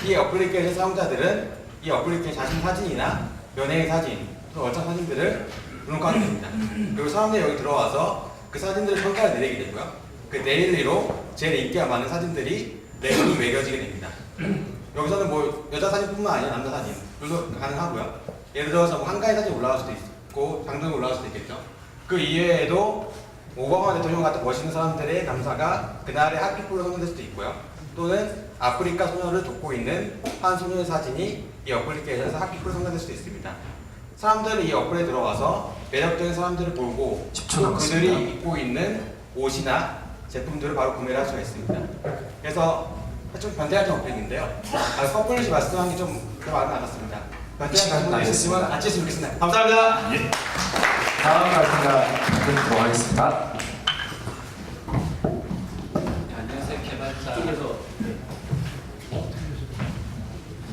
이 어플리케이션 사용자들은 이 어플리케이션 자신 사진이나 연예인 사진, 또 어떤 사진들을 등록하게 됩니다. 그리고 사람들이 여기 들어와서 그 사진들을 평가를 내리게 되고요. 그 데일리로 제일 인기가 많은 사진들이 랭킹이 매겨지게 됩니다. 여기서는 뭐 여자 사진뿐만 아니라 남자 사진도 가능하고요. 예를 들어서 뭐 한가위 사진 올라갈 수도 있고 장동이 올라갈 수도 있겠죠. 그 이외에도 오바마 대통령 같은 멋있는 사람들의 남사가 그날의 핫피플로 선정될 수도 있고요. 또는 아프리카 소녀를 돕고 있는 한 소녀의 사진이 이 어플리케이션에서 핫피플로 선정될 수도 있습니다. 사람들이 이 어플에 들어와서 매력적인 사람들을 보고 또 그들이 입고 있는 옷이나 제품들을 바로 구매를 할 수가 있습니다. 그래서 좀 변태같은 어플인데요. 커플릿이 말씀한 게 좀 마음에 안 왔습니다. 변태한 단어도 있었지만 같이 했으면 좋겠습니다. 감사합니다. 예. 다음 발표자 듣도록 하겠습니다. 네, 안녕하세요.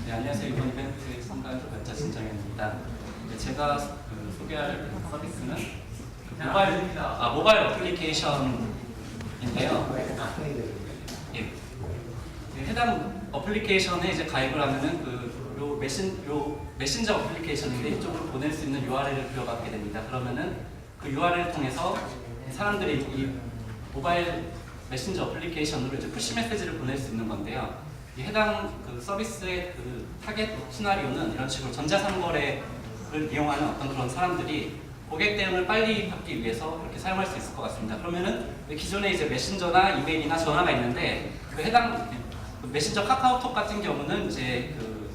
네, 안녕하세요. 이번 이벤트에 참가한 개발자 진정현입니다. 네, 제가 소개할 서비스는 모바일 어플리케이션인데요. 예. 해당 어플리케이션에 이제 가입을 하면은 요 메신저 어플리케이션인데 이쪽으로 보낼 수 있는 URL을 들어가게 됩니다. 그러면은 그 URL을 통해서 사람들이 이 모바일 메신저 어플리케이션으로 이제 푸시 메시지를 보낼 수 있는 건데요. 이 해당 그 서비스의 그 타겟 시나리오는 이런 식으로 전자상거래를 이용하는 어떤 그런 사람들이 고객 대응을 빨리 받기 위해서 이렇게 사용할 수 있을 것 같습니다. 그러면은 기존에 이제 메신저나 이메일이나 전화가 있는데 그 해당 메신저 카카오톡 같은 경우는 이제 그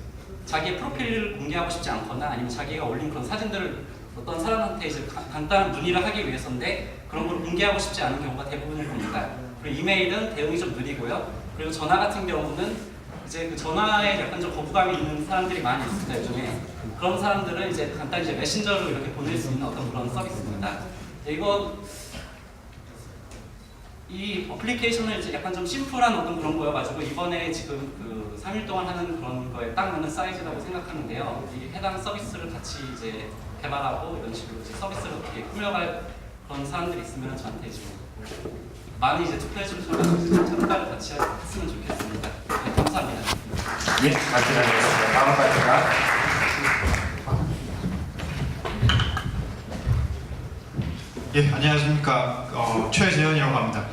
자기의 프로필을 공개하고 싶지 않거나 아니면 자기가 올린 그런 사진들을 어떤 사람한테 이제 간단한 문의를 하기 위해서인데 그런 걸 공개하고 싶지 않은 경우가 대부분일 겁니다. 그리고 이메일은 대응이 좀 느리고요. 그리고 전화 같은 경우는 이제 그 전화에 약간 좀 거부감이 있는 사람들이 많이 있습니다. 요즘에 그런 사람들은 이제 간단히 이제 메신저로 이렇게 보낼 수 있는 어떤 그런 서비스입니다. 이 어플리케이션을 이제 약간 좀 심플한 어떤 그런 거여가지고 이번에 지금 그 3일 동안 하는 그런 거에 딱 맞는 사이즈라고 생각하는데요. 이 해당 서비스를 같이 이제 개발하고 이런 식으로 이제 서비스를 어떻게 꾸며갈 그런 사람들이 있으면 저한테 좀 많이 이제 투표해 주셔서 참가를 같이 했으면 좋겠습니다. 네, 감사합니다. 예, 발표하겠습니다. 다음 발표가 예, 안녕하십니까. 최재현이라고 합니다.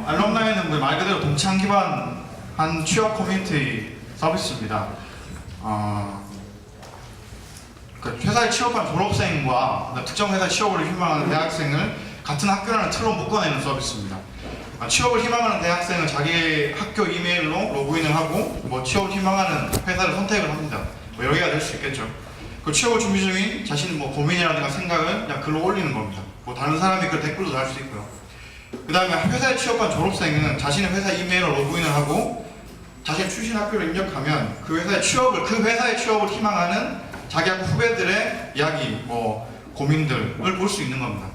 알럼나이는 말 그대로 동창 기반한 취업 커뮤니티 서비스입니다. 그 회사에 취업한 졸업생과 특정 회사 취업을 희망하는 대학생을 같은 학교라는 틀로 묶어내는 서비스입니다. 취업을 희망하는 대학생은 자기 학교 이메일로 로그인을 하고 취업을 희망하는 회사를 선택을 합니다. 여러 개가 될 수 있겠죠. 그 취업을 준비 중인 자신의 고민이라든가 생각을 그냥 글로 올리는 겁니다. 다른 사람이 그 댓글도 달 수 있고요. 그 다음에 회사에 취업한 졸업생은 자신의 회사 이메일로 로그인을 하고 자신의 출신 학교를 입력하면 그 회사의 취업을 희망하는 자기 학교 후배들의 이야기, 고민들을 볼 수 있는 겁니다.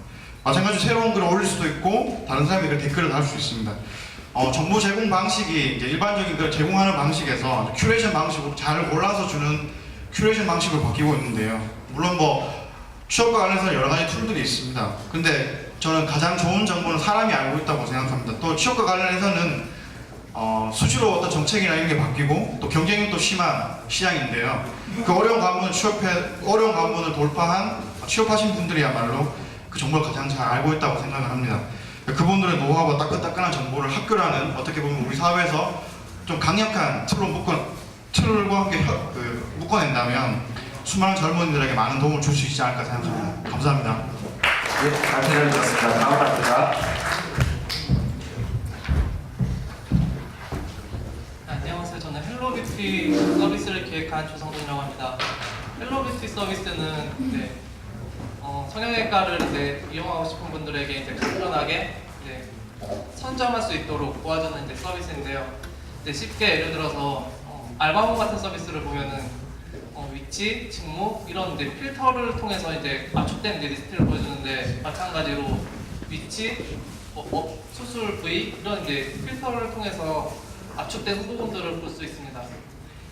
마찬가지로 새로운 글을 올릴 수도 있고 다른 사람이 그 댓글을 달 수 있습니다. 정보 제공 방식이 이제 일반적인 그 제공하는 방식에서 큐레이션 방식으로 잘 골라서 주는 큐레이션 방식으로 바뀌고 있는데요. 물론 취업과 관련해서 여러 가지 툴들이 있습니다. 근데 저는 가장 좋은 정보는 사람이 알고 있다고 생각합니다. 또 취업과 관련해서는 수시로 어떤 정책이나 이런 게 바뀌고 또 경쟁이 또 심한 시장인데요. 그 어려운 관문을 돌파한 취업하신 분들이야말로 그 정보를 가장 잘 알고 있다고 생각을 합니다. 그분들의 노하우와 따끈따끈한 정보를 학교라는 어떻게 보면 우리 사회에서 좀 강력한 틀과 함께 묶어낸다면 수많은 젊은이들에게 많은 도움을 줄 수 있지 않을까 생각합니다. 감사합니다. 예, 발표를 드렸습니다. 다음 발표가 안녕하세요. 저는 헬로뷰티 서비스를 기획한 조성준이라고 합니다. 헬로뷰티 서비스는 성형외과를 이용하고 싶은 분들에게 간편하게 선점할 수 있도록 도와주는 서비스인데요. 쉽게 예를 들어서 알바몬 같은 서비스를 보면은 위치, 직무 이런 필터를 통해서 압축된 리스트를 보여주는데 마찬가지로 위치, 수술 부위 이런 필터를 통해서 압축된 후보군들을 볼 수 있습니다.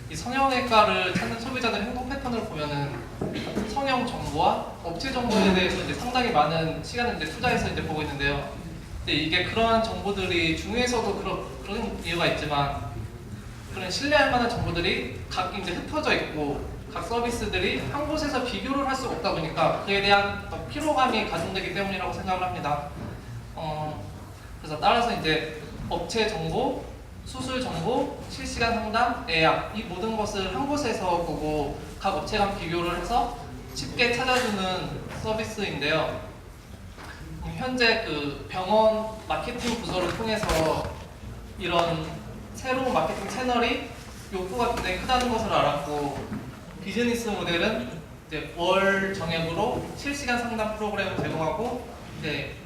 이 성형외과를 찾는 소비자들 행동 패턴을 보면은 성형 정보와 업체 정보에 대해서 상당히 많은 시간을 투자해서 보고 있는데요. 근데 이게 그러한 정보들이 중요해서도 그런 이유가 있지만 그런 신뢰할 만한 정보들이 각 흩어져 있고 각 서비스들이 한 곳에서 비교를 할 수가 없다 보니까 그에 대한 피로감이 가중되기 때문이라고 생각을 합니다. 그래서 따라서 업체 정보, 수술 정보, 실시간 상담, 예약 이 모든 것을 한 곳에서 보고 각 업체 간 비교를 해서 쉽게 찾아주는 서비스인데요. 현재 병원 마케팅 부서를 통해서 이런 새로운 마케팅 채널이 욕구가 굉장히 크다는 것을 알았고 비즈니스 모델은 월 정액으로 실시간 상담 프로그램을 제공하고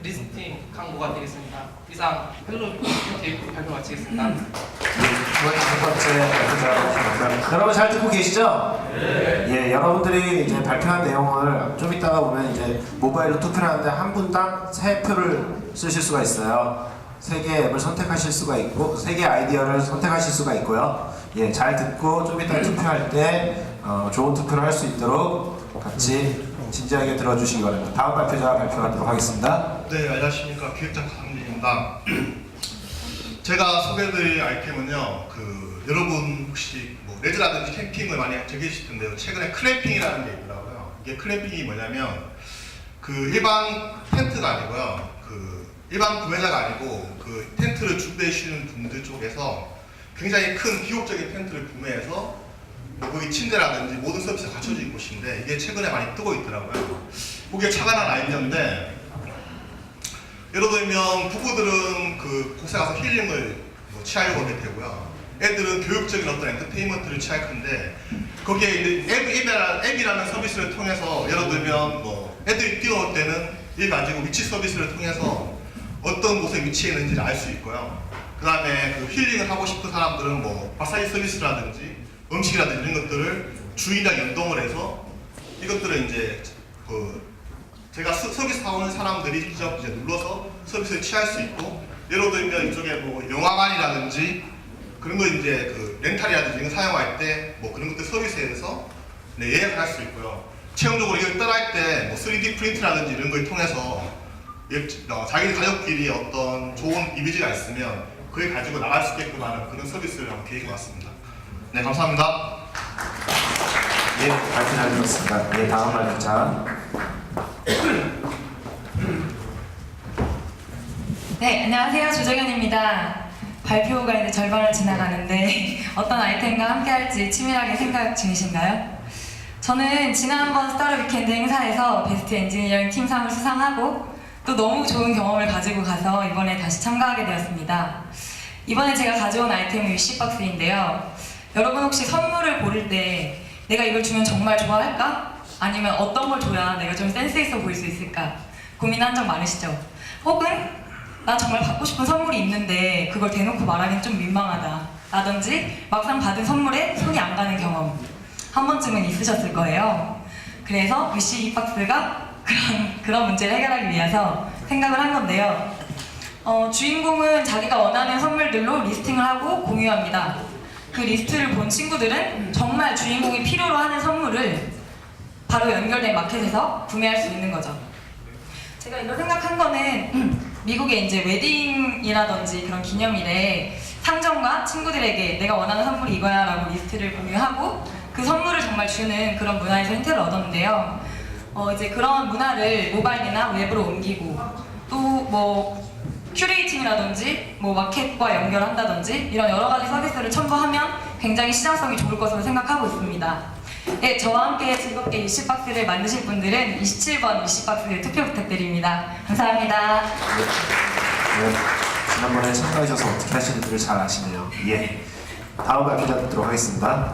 리스팅 광고가 되겠습니다. 이상 헬로뷰티 발표 마치겠습니다. 첫 번째 발표자로 여러분 잘 듣고 계시죠? 네. 예, 여러분들이 발표한 내용을 좀 이따가 보면 모바일로 투표를 하는데 한 분당 3표를 쓰실 수가 있어요. 3개의 앱을 선택하실 수가 있고 3개의 아이디어를 선택하실 수가 있고요. 예, 잘 듣고 좀 이따 투표할 때 좋은 투표를 할 수 있도록 같이 진지하게 들어주시기 바랍니다. 다음 발표자 발표하도록 하겠습니다. 네, 안녕하십니까. 기획자 강민입니다. 제가 소개해드릴 아이템은요, 여러분 혹시 레저라든지 캠핑을 많이 즐기실 텐데요. 최근에 클램핑이라는 게 있더라고요. 이게 클램핑이 뭐냐면 일반 텐트가 아니고요. 일반 구매자가 아니고 그 텐트를 준비해 주시는 분들 쪽에서 굉장히 큰 비용적인 텐트를 구매해서 뭐 거기 침대라든지 모든 서비스가 갖춰져 있는 곳인데 이게 최근에 많이 뜨고 있더라고요. 그게 착안한 아이디어인데 예를 들면 부부들은 그 곳에 가서 힐링을 뭐 취하려고 하게 되고요. 애들은 교육적인 어떤 엔터테인먼트를 취할 건데 거기에 이제 앱이라는 서비스를 통해서 예를 들면 뭐 애들이 뛰어올 때는 이 가지고 위치 서비스를 통해서 어떤 곳에 위치해 있는지를 알 수 있고요. 그 다음에 그 힐링을 하고 싶은 사람들은 뭐 마사지 서비스라든지 음식이라든지 이런 것들을 주인이랑 연동을 해서 이것들을 이제 그 제가 서비스 하는 사람들이 직접 이제 눌러서 서비스를 취할 수 있고 예를 들면 이쪽에 뭐 영화관이라든지 그런 거 이제 그 렌탈이라든지 이런 거 사용할 때 뭐 그런 것들 서비스에서 네, 예약을 할 수 있고요. 최종적으로 이걸 떠날 때 뭐 3D 프린트라든지 이런 걸 통해서 자기 가족끼리 어떤 좋은 이미지가 있으면 그걸 가지고 나갈 수 있게끔 하는 그런 서비스를 한번 계획해 왔습니다. 네, 감사합니다. 예, 발표 잘 들었습니다. 예, 다음 발표자. 네, 안녕하세요. 조정현입니다. 발표가 이제 절반을 지나가는데 어떤 아이템과 함께 할지 치밀하게 생각 중이신가요? 저는 지난번 스타트 위켄드 행사에서 베스트 엔지니어링 팀상을 수상하고 또 너무 좋은 경험을 가지고 가서 이번에 다시 참가하게 되었습니다. 이번에 제가 가져온 아이템은 위시박스인데요. 여러분 혹시 선물을 고를 때 내가 이걸 주면 정말 좋아할까? 아니면 어떤 걸 줘야 내가 좀 센스 있어 보일 수 있을까? 고민한 적 많으시죠? 혹은 난 정말 받고 싶은 선물이 있는데 그걸 대놓고 말하기는 좀 민망하다 라든지 막상 받은 선물에 손이 안 가는 경험 한 번쯤은 있으셨을 거예요. 그래서 위시 박스가 그런 문제를 해결하기 위해서 생각을 한 건데요. 주인공은 자기가 원하는 선물들로 리스팅을 하고 공유합니다. 그 리스트를 본 친구들은 정말 주인공이 필요로 하는 선물을 바로 연결된 마켓에서 구매할 수 있는 거죠. 제가 이걸 생각한 거는 미국의 이제 웨딩이라든지 그런 기념일에 상점과 친구들에게 내가 원하는 선물이 이거야 라고 리스트를 공유하고 그 선물을 정말 주는 그런 문화에서 힌트를 얻었는데요. 이제 그런 문화를 모바일이나 웹으로 옮기고 또 뭐 큐레이팅이라든지 뭐 마켓과 연결한다든지 이런 여러 가지 서비스를 첨부하면 굉장히 시장성이 좋을 것으로 생각하고 있습니다. 네, 저와 함께 즐겁게 위시박스를 만드실 분들은 27번 위시박스 투표 부탁드립니다. 감사합니다. 네, 지난번에 참가하셔서 어떻게 하시는지를 잘 아시네요. 예, 다음 발표자 듣도록 하겠습니다.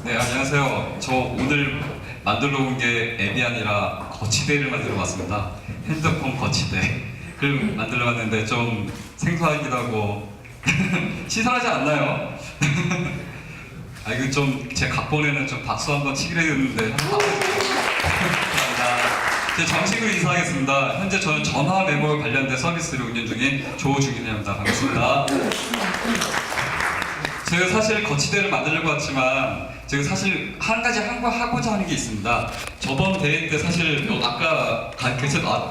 네, 안녕하세요. 저 오늘 만들러 온 게 앱이 아니라 거치대를 만들어 왔습니다. 핸드폰 거치대를 만들러 왔는데 좀 생소하기도 하고 시선하지 않나요? 아, 이거 좀 제 각본에는 좀 박수 한번 치기로 했는데 감사합니다. 제 정식으로 인사하겠습니다. 현재 저는 전화 메모 관련된 서비스를 운영 중인 조중인입니다. 반갑습니다. 제가 사실 거치대를 만들려고 왔지만 제가 사실 한 가지 하고자 하는 게 있습니다. 저번 대회 때 사실 아까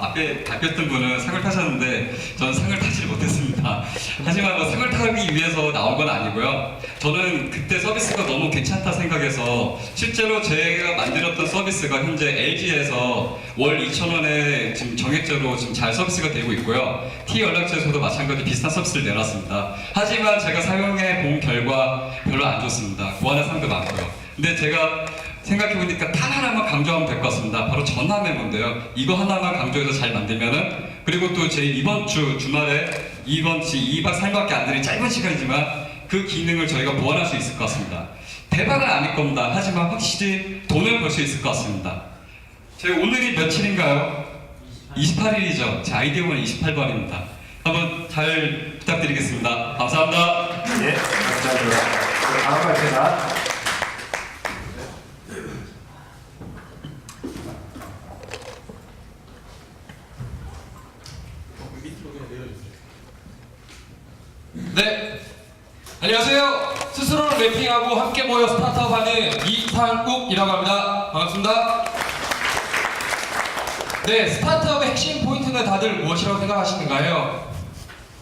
앞에 발표했던 분은 상을 타셨는데 저는 상을 타지 못했습니다. 하지만 뭐 상을 타기 위해서 나온 건 아니고요. 저는 그때 서비스가 너무 괜찮다 생각해서 실제로 제가 만들었던 서비스가 현재 LG에서 월 2,000원에 지금 정액제로 지금 잘 서비스가 되고 있고요. T연락처에서도 마찬가지 비슷한 서비스를 내놨습니다. 하지만 제가 사용해 본 결과 별로 안 좋습니다. 구하는 사람도 많고요. 근데 제가 생각해보니까 단 하나만 강조하면 될 것 같습니다. 바로 전화 메모인데요. 이거 하나만 강조해서 잘 만들면은, 그리고 또 제 이번 주 주말에 2박 3일밖에 안 되는 짧은 시간이지만 그 기능을 저희가 보완할 수 있을 것 같습니다. 대박은 아닐 겁니다. 하지만 확실히 돈을 벌 수 있을 것 같습니다. 저희 오늘이 며칠인가요? 28일이죠. 제 아이디어는 28번입니다. 한번 잘 부탁드리겠습니다. 감사합니다. 예, 감사합니다. 다음 발표자. 네, 안녕하세요. 스스로를 랩핑하고 함께 모여 스타트업하는 이상욱이라고 합니다. 반갑습니다. 네, 스타트업의 핵심 포인트는 다들 무엇이라고 생각하시는가요?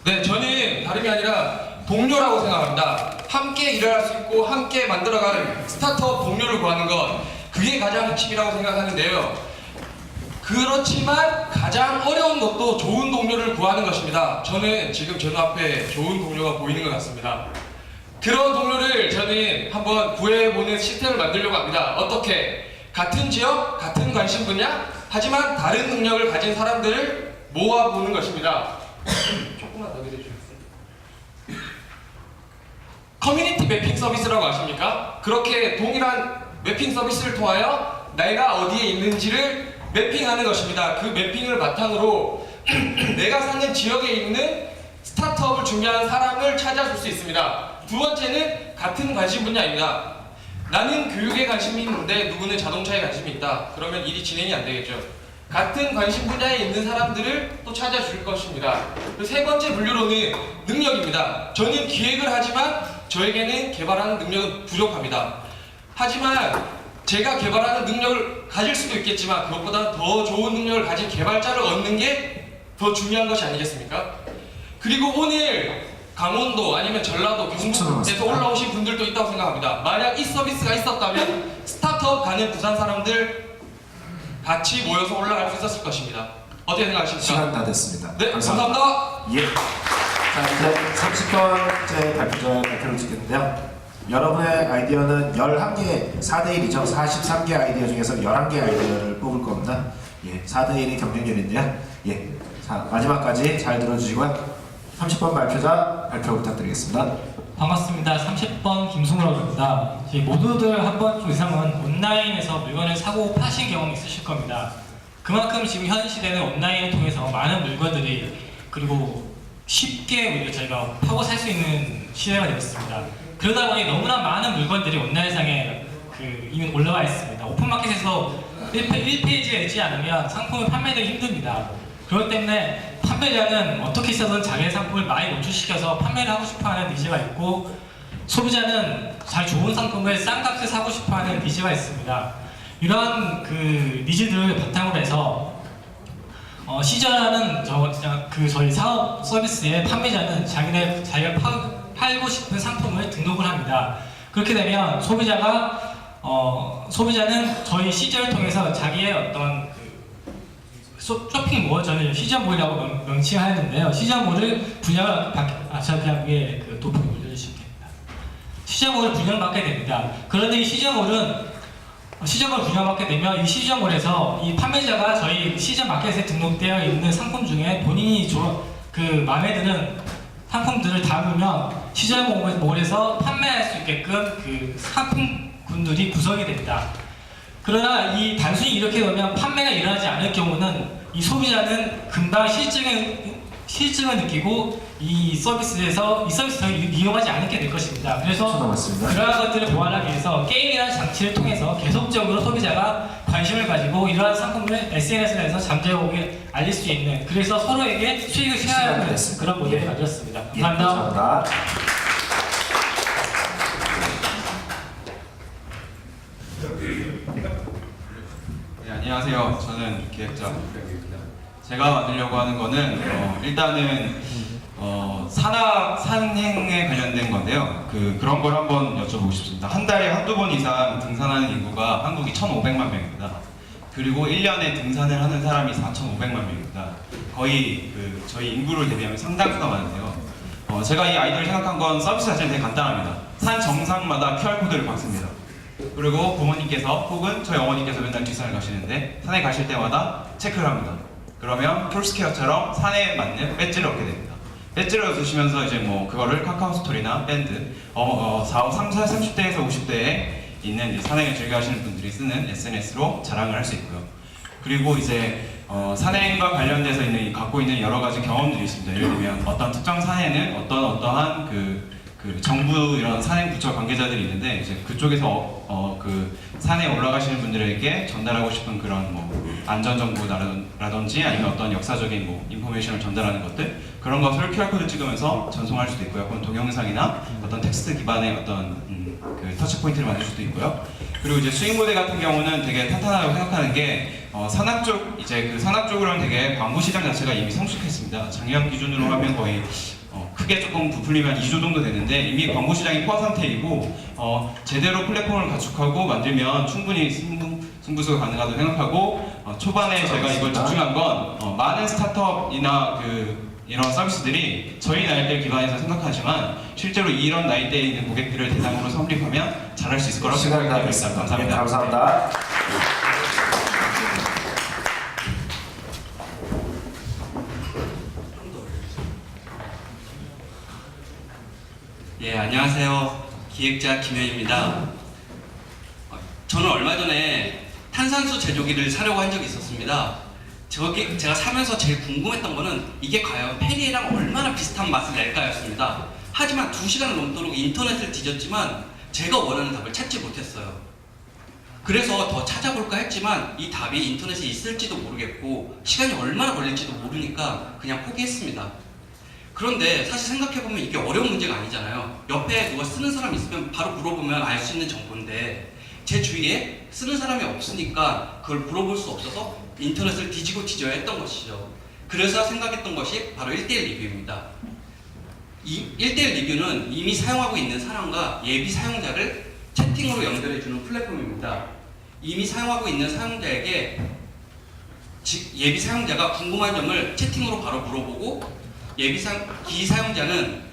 네, 저는 다름이 아니라 동료라고 생각합니다. 함께 일할 수 있고 함께 만들어갈 스타트업 동료를 구하는 것, 그게 가장 핵심이라고 생각하는데요. 그렇지만 가장 어려운 것도 좋은 동료를 구하는 것입니다. 저는 지금 제 눈앞에 좋은 동료가 보이는 것 같습니다. 그런 동료를 저는 한번 구해보는 시스템을 만들려고 합니다. 어떻게? 같은 지역, 같은 관심 분야, 하지만 다른 능력을 가진 사람들을 모아보는 것입니다. 조금만 더 기다려주세요. 커뮤니티 매핑 서비스라고 아십니까? 그렇게 동일한 매핑 서비스를 통하여 내가 어디에 있는지를 매핑하는 것입니다. 그 매핑을 바탕으로 내가 사는 지역에 있는 스타트업을 준비하는 사람을 찾아줄 수 있습니다. 두 번째는 같은 관심 분야입니다. 나는 교육에 관심이 있는데 누구는 자동차에 관심이 있다. 그러면 일이 진행이 안 되겠죠. 같은 관심 분야에 있는 사람들을 또 찾아줄 것입니다. 세 번째 분류로는 능력입니다. 저는 기획을 하지만 저에게는 개발하는 능력은 부족합니다. 하지만 제가 개발하는 능력을 가질 수도 있겠지만 그것보다 더 좋은 능력을 가진 개발자를 얻는 게 더 중요한 것이 아니겠습니까? 그리고 오늘 강원도 아니면 전라도 경북에서 올라오신 분들도 있다고 생각합니다. 만약 이 서비스가 있었다면 스타트업 가는 부산 사람들 같이 모여서 올라갈 수 있었을 것입니다. 어떻게 생각하십니까? 시간 다 됐습니다. 네, 감사합니다. 예. 자, 이제 30번째 발표를 듣겠는데요. 여러분의 아이디어는 11개, 4대1이죠. 43개 아이디어 중에서 11개 아이디어를 뽑을 겁니다. 예, 4대1이 경쟁률인데요. 예. 자, 마지막까지 잘 들어주시고요. 30번 발표자 발표 부탁드리겠습니다. 반갑습니다. 30번 김승우라고 합니다. 모두들 한 번 이상은 온라인에서 물건을 사고 파신 경험이 있으실 겁니다. 그만큼 지금 현 시대는 온라인을 통해서 많은 물건들이 그리고 쉽게 저희가 파고 살 수 있는 시대가 되었습니다. 그러다 보니 너무나 많은 물건들이 온라인상에 이미 올라와 있습니다. 오픈마켓에서 1페이지가 있지 않으면 상품을 판매하기 힘듭니다. 그렇기 때문에 판매자는 어떻게 해서든 자기의 상품을 많이 노출시켜서 판매를 하고 싶어하는 니즈가 있고 소비자는 잘 좋은 상품을 싼 값에 사고 싶어하는 니즈가 있습니다. 이러한 니즈들을 바탕으로 해서 시저라는 저희 사업 서비스의 판매자는 자기가 팔고 싶은 상품을 등록을 합니다. 그렇게 되면 소비자는 저희 시저를 통해서 자기의 어떤 쇼핑몰, 저는 시저몰이라고 명칭하였는데요. 시저몰을 분양을 그냥 위에 도표를 올려주시면 됩니다. 시저몰을 분양받게 됩니다. 그런데 이 시저몰을 분양받게 되면 이 시저몰에서 이 판매자가 저희 시저마켓에 등록되어 있는 상품 중에 본인이 마음에 드는 상품들을 담으면 시저몰에서 판매할 수 있게끔 상품군들이 구성이 됩니다. 그러나 단순히 이렇게 되면 판매가 일어나지 않을 경우는 이 소비자는 금방 실증을 느끼고 이 서비스를 더 이용하지 않게 될 것입니다. 그래서 그러한 것들을 보완하기 위해서 게임이라는 장치를 통해서 계속적으로 소비자가 관심을 가지고 이러한 상품을 SNS에서 잠재우게 알릴 수 있는, 그래서 서로에게 수익을 쉐어하는 그런 모델을 만들었습니다. 감사합니다. 네, 안녕하세요. 저는 기획자 박병입니다. 제가 만들려고 하는 거는 일단은 산행에 관련된 건데요. 그런 걸 한번 여쭤보고 싶습니다. 한 달에 한두 번 이상 등산하는 인구가 한국이 1,500만 명입니다. 그리고 1년에 등산을 하는 사람이 4,500만 명입니다. 거의 저희 인구를 대비하면 상당수가 많은데요. 제가 이 아이디어를 생각한 건 서비스 자체는 되게 간단합니다. 산 정상마다 QR코드를 박습니다. 그리고 부모님께서 혹은 저희 어머니께서 맨날 뒷산을 가시는데 산에 가실 때마다 체크를 합니다. 그러면 폴스케어처럼 산에 맞는 배지를 얻게 됩니다. 배지를 얻으시면서 이제 그거를 카카오 스토리나 밴드, 30대에서 50대에 있는 산행을 즐겨 하시는 분들이 쓰는 SNS로 자랑을 할 수 있고요. 그리고 이제 산행과 관련돼서 갖고 있는 여러 가지 경험들이 있습니다. 예를 들면 어떤 특정 산에는 어떠한 정부 이런 산행 부처 관계자들이 있는데 이제 그쪽에서 산에 올라가시는 분들에게 전달하고 싶은 그런 안전 정보라든지 아니면 어떤 역사적인 인포메이션을 전달하는 것들, 그런 것을 QR코드 찍으면서 전송할 수도 있고요. 혹은 동영상이나 어떤 텍스트 기반의 어떤 터치 포인트를 만들 수도 있고요. 그리고 이제 수익 모델 같은 경우는 되게 탄탄하다고 생각하는 게 산악 쪽으로는 되게 광고 시장 자체가 이미 성숙했습니다. 작년 기준으로 하면 거의 크게 조금 부풀리면 2조 정도 되는데 이미 광고 시장이 포화 상태이고 제대로 플랫폼을 가축하고 만들면 충분히 승부수가 가능하다고 생각하고 초반에 제가 이걸 집중한 건 많은 스타트업이나 이런 서비스들이 저희 나이대를 기반해서 생각하지만 실제로 이런 나이대에 있는 고객들을 대상으로 성립하면 잘할 수 있을 거라고 생각하고 있습니다. 감사합니다. 네, 감사합니다. 예, 안녕하세요. 기획자 김현입니다. 저는 얼마 전에 탄산수 제조기를 사려고 한 적이 있었습니다. 제가 사면서 제일 궁금했던 거는 이게 과연 페리에랑 얼마나 비슷한 맛을 낼까였습니다. 하지만 2시간을 넘도록 인터넷을 뒤졌지만 제가 원하는 답을 찾지 못했어요. 그래서 더 찾아볼까 했지만 이 답이 인터넷에 있을지도 모르겠고 시간이 얼마나 걸릴지도 모르니까 그냥 포기했습니다. 그런데 사실 생각해보면 이게 어려운 문제가 아니잖아요. 옆에 누가 쓰는 사람이 있으면 바로 물어보면 알 수 있는 정보인데 제 주위에 쓰는 사람이 없으니까 그걸 물어볼 수 없어서 인터넷을 뒤지고 뒤져야 했던 것이죠. 그래서 생각했던 것이 바로 1:1 리뷰입니다. 이 1:1 리뷰는 이미 사용하고 있는 사람과 예비 사용자를 채팅으로 연결해주는 플랫폼입니다. 이미 사용하고 있는 사용자에게 예비 사용자가 궁금한 점을 채팅으로 바로 물어보고 기기 사용자는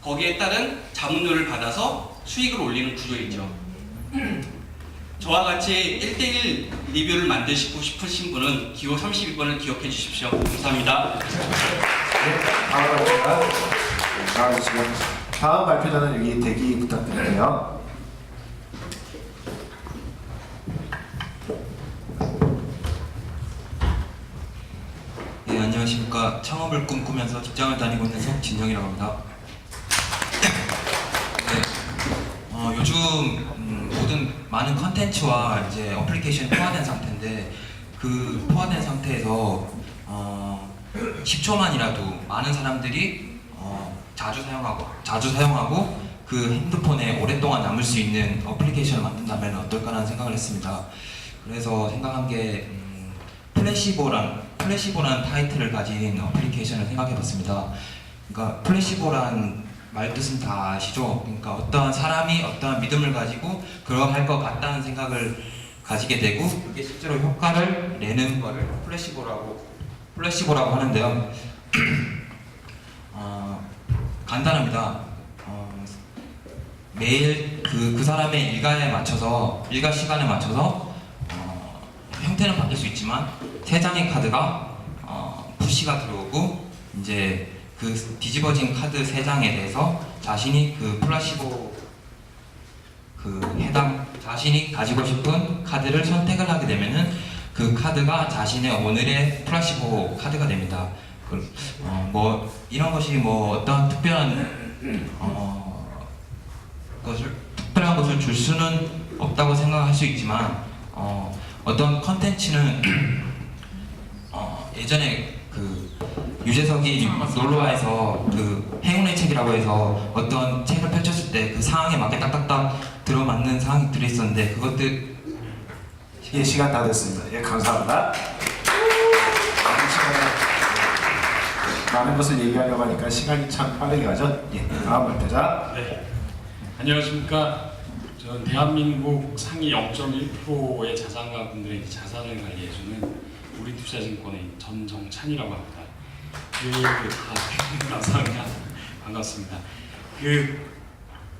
거기에 따른 자문료를 받아서 수익을 올리는 구조이죠. 저와 같이 1:1 리뷰를 만드시고 싶으신 분은 기호 32번을 기억해 주십시오. 감사합니다. 다음 발표자는 여기 대기 부탁드릴게요. 네, 안녕하십니까. 창업을 꿈꾸면서 직장을 다니고 있는 석진영이라고 합니다. 네, 요즘 모든 많은 컨텐츠와 이제 어플리케이션이 포화된 상태인데 그 포화된 상태에서 10초만이라도 많은 사람들이 자주 사용하고 그 핸드폰에 오랫동안 남을 수 있는 어플리케이션을 만든다면 어떨까라는 생각을 했습니다. 그래서 생각한 게 플래시보라는 타이틀을 가진 어플리케이션을 생각해봤습니다. 그러니까 플래시보란 말 뜻은 다 아시죠? 그러니까 어떠한 사람이 어떠한 믿음을 가지고 그러할 것 같다는 생각을 가지게 되고 그게 실제로 효과를 내는 거를 플래시보라고 하는데요. 간단합니다. 매일 그 사람의 일가 시간에 맞춰서 형태는 바뀔 수 있지만 3장의 카드가 푸시가 들어오고 이제 그 뒤집어진 카드 3장에 대해서 자신이 그 플라시보 자신이 가지고 싶은 카드를 선택을 하게 되면은 그 카드가 자신의 오늘의 플라시보 카드가 됩니다. 뭐 이런 것이 뭐 어떤 특별한 것을 줄 수는 없다고 생각할 수 있지만 어떤 컨텐츠는 예전에 그 유재석이 놀러와에서 그 행운의 책이라고 해서 어떤 책을 펼쳤을 때 그 상황에 맞게 딱딱딱 들어맞는 상황이 들어있었는데 그것들 시간 다 됐습니다. 예, 감사합니다. 많은 것을 얘기하려고 하니까 시간이 참 빠르게 가죠. 예, 다음 발표자. 네, 안녕하십니까. 저는 대한민국 상위 0.1%의 자산가분들의 자산을 관리해주는 우리투자증권의 전정찬이라고 합니다. 감사합니다. 반갑습니다.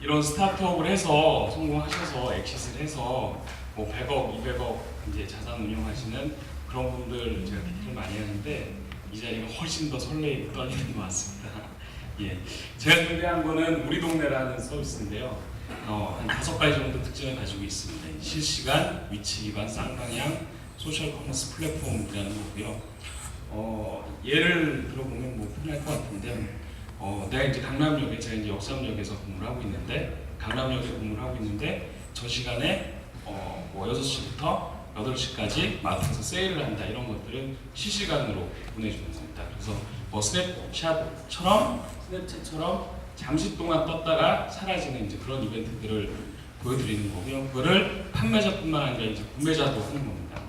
이런 스타트업을 해서 성공하셔서 엑시트를 해서 뭐 100억, 200억 이제 자산 운용하시는 그런 분들 제가 대표를 많이 하는데 이 자리가 훨씬 더 설레이고 떨리는 것 같습니다. 예, 제가 준비한 거는 우리 동네라는 서비스인데요. 한 5가지 정도 특징을 가지고 있습니다. 실시간, 위치 기반, 쌍방향, 소셜 커머스 플랫폼이라는 거고요. 예를 들어보면 뭐 편할 것 같은데, 내가 이제 강남역에 제가 이제 역삼역에서 근무를 하고 있는데, 저 시간에 뭐 6시부터 8시까지 마트에서 세일을 한다 이런 것들은 실시간으로 보내주는 겁니다. 그래서 뭐 스냅챗처럼 잠시 동안 떴다가 사라지는 이제 그런 이벤트들을 보여드리는 거고요. 그거를 판매자뿐만 아니라 이제 구매자도 하는 겁니다.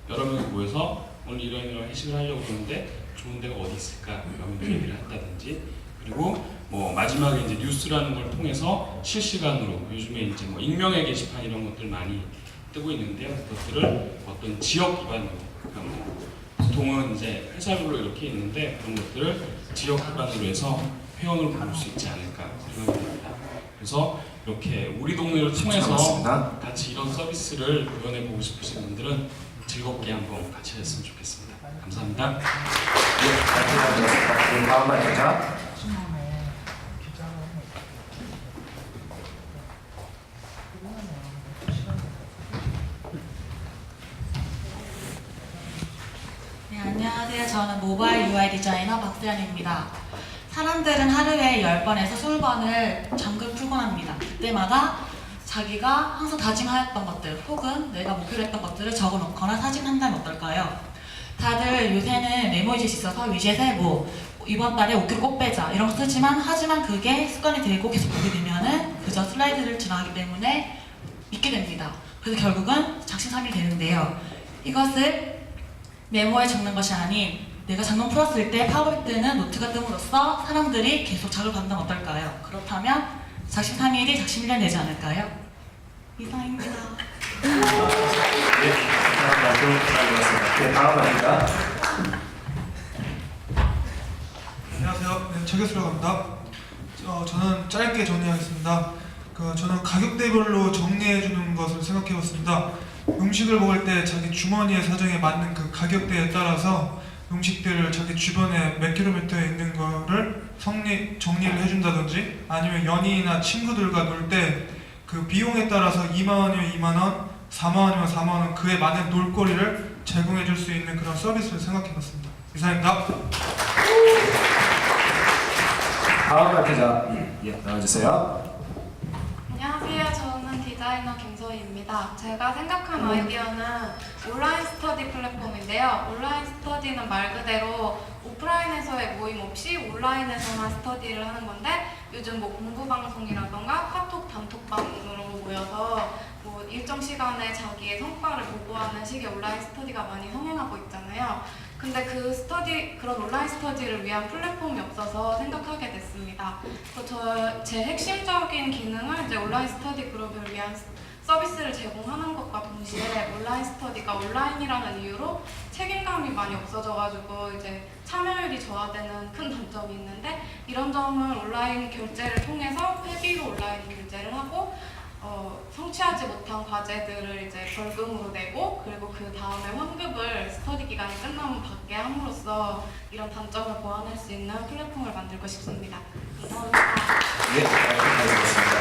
여러 명이 모여서 오늘 이런 회식을 하려고 그러는데 좋은 데가 어디 있을까? 이런 얘기를 한다든지, 그리고 뭐 마지막에 이제 뉴스라는 걸 통해서 실시간으로 요즘에 이제 뭐 익명의 게시판 이런 것들 많이 뜨고 있는데요. 그것들을 어떤 지역 기반으로, 그러니까 뭐 보통은 이제 회사별로 이렇게 있는데 그런 것들을 지역 기반으로 해서 회원을 모을 수 있지 않을까 생각합니다. 그래서 이렇게 우리 동네를 통해서 맞습니다. 같이 이런 서비스를 구현해 보고 싶으신 분들은 즐겁게 한번 같이 했으면 좋겠습니다. 감사합니다. 네, 다음 발표자. 네, 안녕하세요. 저는 모바일 UI 디자이너 박수연입니다. 사람들은 하루에 10번에서 20번을 장글 풀곤 합니다. 그때마다 자기가 항상 다짐하였던 것들 혹은 내가 목표로 했던 것들을 적어놓거나 사진한다면 어떨까요? 다들 요새는 메모지이 있어서 위젯에 뭐 이번 달에 5kg 꼭 빼자 이런 거 쓰지만 하지만 그게 습관이 되고 계속 보게 되면은 그저 슬라이드를 지나가기 때문에 잊게 됩니다. 그래서 결국은 작심삼일이 되는데요. 이것을 메모에 적는 것이 아닌 내가 장문 풀었을 때 팝업이 뜨는 노트가 뜸으로써 사람들이 계속 작을 받는다면 어떨까요? 그렇다면 작심삼일이 작심일년 되지 않을까요? 이상입니다. 네, 다음 발표자. 안녕하세요. 네, 최교수라고 합니다. 저는 짧게 정리하겠습니다. 저는 가격대별로 정리해주는 것을 생각해봤습니다. 음식을 먹을 때 자기 주머니의 사정에 맞는 그 가격대에 따라서 음식들을 자기 주변에 몇 킬로미터에 있는 거를 정리를 해준다든지 아니면 연인이나 친구들과 놀 때 그 비용에 따라서 2만원이면 2만원, 4만원이면 4만원 그에 맞는 놀거리를 제공해줄 수 있는 그런 서비스를 생각해봤습니다. 이상입니다. 다음 발표자 나와주세요. 안녕하세요. 저는 디자이너 김소희입니다. 제가 생각한 아이디어는 온라인 스터디 플랫폼인데요. 온라인 스터디는 말 그대로 오프라인에서의 모임 없이 온라인에서만 스터디를 하는 건데 요즘 뭐 공부 방송이라던가 카톡 단톡방으로 모여서 뭐 일정 시간에 자기의 성과를 보고하는 식의 온라인 스터디가 많이 성행하고 있잖아요. 근데 그런 온라인 스터디를 위한 플랫폼이 없어서 생각하게 됐습니다. 그래서 제 핵심적인 기능은 이제 온라인 스터디 그룹을 위한 서비스를 제공하는 것과 동시에 온라인 스터디가 온라인이라는 이유로 책임감이 많이 없어져가지고 이제 참여율이 저하되는 큰 단점이 있는데 이런 점을 온라인 결제를 통해서 회비로 온라인 결제를 하고 성취하지 못한 과제들을 이제 벌금으로 내고 그리고 그 다음에 환급을 스터디 기간이 끝나면 받게 함으로써 이런 단점을 보완할 수 있는 플랫폼을 만들고 싶습니다. 감사합니다. 네, 알겠습니다.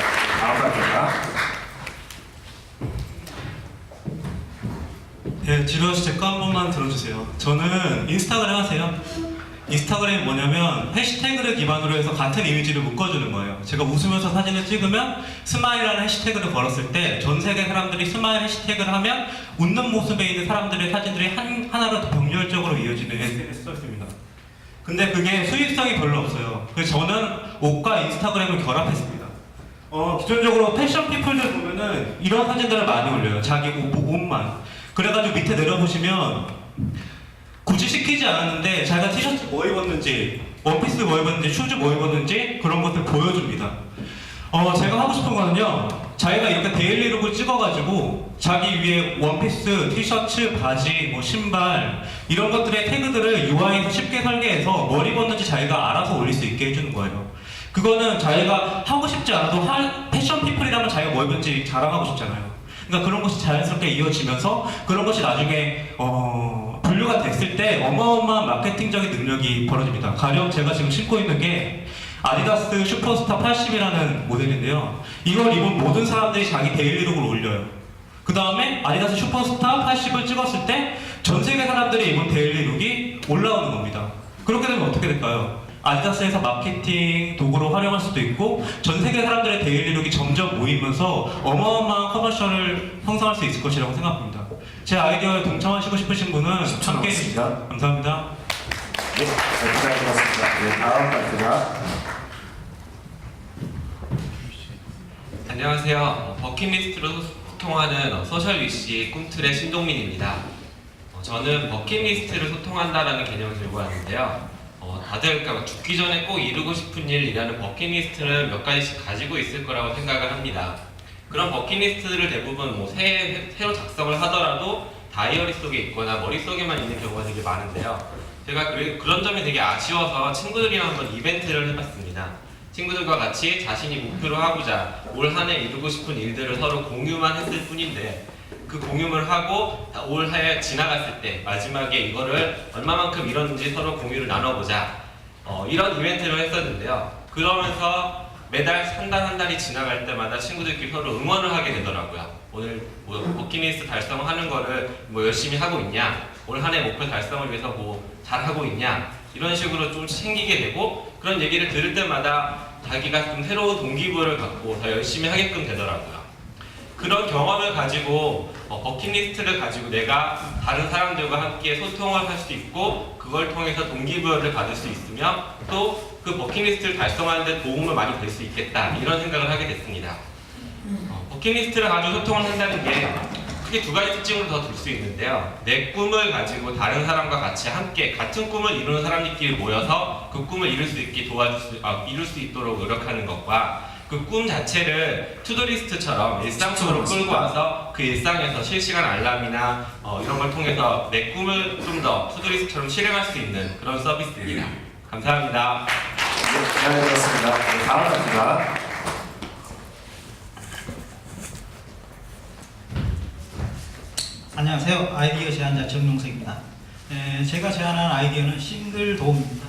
다음 발표자. 네, 지루하시 제 거 한 번만 들어주세요. 저는 인스타그램 하세요. 인스타그램이 뭐냐면 해시태그를 기반으로 해서 같은 이미지를 묶어주는 거예요. 제가 웃으면서 사진을 찍으면 스마일이라는 해시태그를 걸었을 때 전 세계 사람들이 스마일 해시태그를 하면 웃는 모습에 있는 사람들의 사진들이 하나로 더 병렬적으로 이어지는 SNS 서비스입니다. 근데 그게 수익성이 별로 없어요. 그래서 저는 옷과 인스타그램을 결합했습니다. 기존적으로 패션 피플들 보면은 이런 사진들을 많이 올려요. 자기 옷만. 그래가지고 밑에 내려보시면 굳이 시키지 않았는데 자기가 티셔츠 뭐 입었는지 원피스 뭐 입었는지 슈즈 뭐 입었는지 그런 것들 보여줍니다. 제가 하고 싶은 거는요, 자기가 이렇게 데일리룩을 찍어가지고 자기 위에 원피스, 티셔츠, 바지, 뭐 신발 이런 것들의 태그들을 UI에서 쉽게 설계해서 뭘 입었는지 자기가 알아서 올릴 수 있게 해주는 거예요. 그거는 자기가 하고 싶지 않아도 패션 피플이라면 자기가 뭐 입었는지 자랑하고 싶잖아요. 그러니까 그런 것이 자연스럽게 이어지면서 그런 것이 나중에 분류가 됐을 때 어마어마한 마케팅적인 능력이 벌어집니다. 가령 제가 지금 신고 있는 게 아디다스 슈퍼스타 80이라는 모델인데요. 이걸 입은 모든 사람들이 자기 데일리룩을 올려요. 그 다음에 아디다스 슈퍼스타 80을 찍었을 때 전 세계 사람들이 입은 데일리룩이 올라오는 겁니다. 그렇게 되면 어떻게 될까요? 아디다스에서 마케팅 도구로 활용할 수도 있고 전 세계 사람들의 데일리룩이 점점 모이면서 어마어마한 커머셜을 형성할 수 있을 것이라고 생각합니다. 제 아이디어에 동참하시고 싶으신 분은 함께 해주세요. 감사합니다. 네, 잘 들었습니다. 네, 다음 발표자. 안녕하세요. 버킷리스트로 소통하는 소셜 위시 꿈틀의 신동민입니다. 저는 버킷리스트를 소통한다라는 개념을 들고 왔는데요. 다들 그러니까 죽기 전에 꼭 이루고 싶은 일이라는 버킷리스트를 몇 가지씩 가지고 있을 거라고 생각을 합니다. 그런 버킷리스트를 대부분 뭐 새로 작성을 하더라도 다이어리 속에 있거나 머릿속에만 있는 경우가 되게 많은데요. 제가 그런 점이 되게 아쉬워서 친구들이랑 한번 이벤트를 해봤습니다. 친구들과 같이 자신이 목표로 하고자 올 한 해 이루고 싶은 일들을 서로 공유만 했을 뿐인데, 그 공유를 하고 올 한 해 지나갔을 때 마지막에 이거를 얼마만큼 이뤘는지 서로 공유를 나눠보자, 이런 이벤트를 했었는데요. 그러면서 매달 한 달 한 달이 지나갈 때마다 친구들끼리 서로 응원을 하게 되더라고요. 오늘 뭐 버킷리스트 달성하는 거를 뭐 열심히 하고 있냐, 올 한 해 목표 달성을 위해서 뭐 잘하고 있냐, 이런 식으로 좀 챙기게 되고, 그런 얘기를 들을 때마다 자기가 좀 새로운 동기부여를 갖고 더 열심히 하게끔 되더라고요. 그런 경험을 가지고 버킷리스트를 가지고 내가 다른 사람들과 함께 소통을 할 수 있고, 그걸 통해서 동기부여를 받을 수 있으며 또 그 버킷리스트를 달성하는 데 도움을 많이 될 수 있겠다, 이런 생각을 하게 됐습니다. 버킷리스트를 가지고 소통을 한다는 게 크게 두 가지 특징으로 더 둘 수 있는데요. 내 꿈을 가지고 다른 사람과 같이 함께 같은 꿈을 이루는 사람들끼리 모여서 그 꿈을 이룰 수 있게 이룰 수 있도록 노력하는 것과, 그 꿈 자체를 투두리스트처럼 일상 속으로 끌고 와서 그 일상에서 실시간 알람이나 이런 걸 통해서 내 꿈을 좀 더 투두리스트처럼 실행할 수 있는 그런 서비스입니다. 감사합니다. 네, 잘 들었습니다. 네, 다음 갑니다. 안녕하세요. 아이디어 제안자 정용석입니다. 제가 제안한 아이디어는 싱글 도움입니다.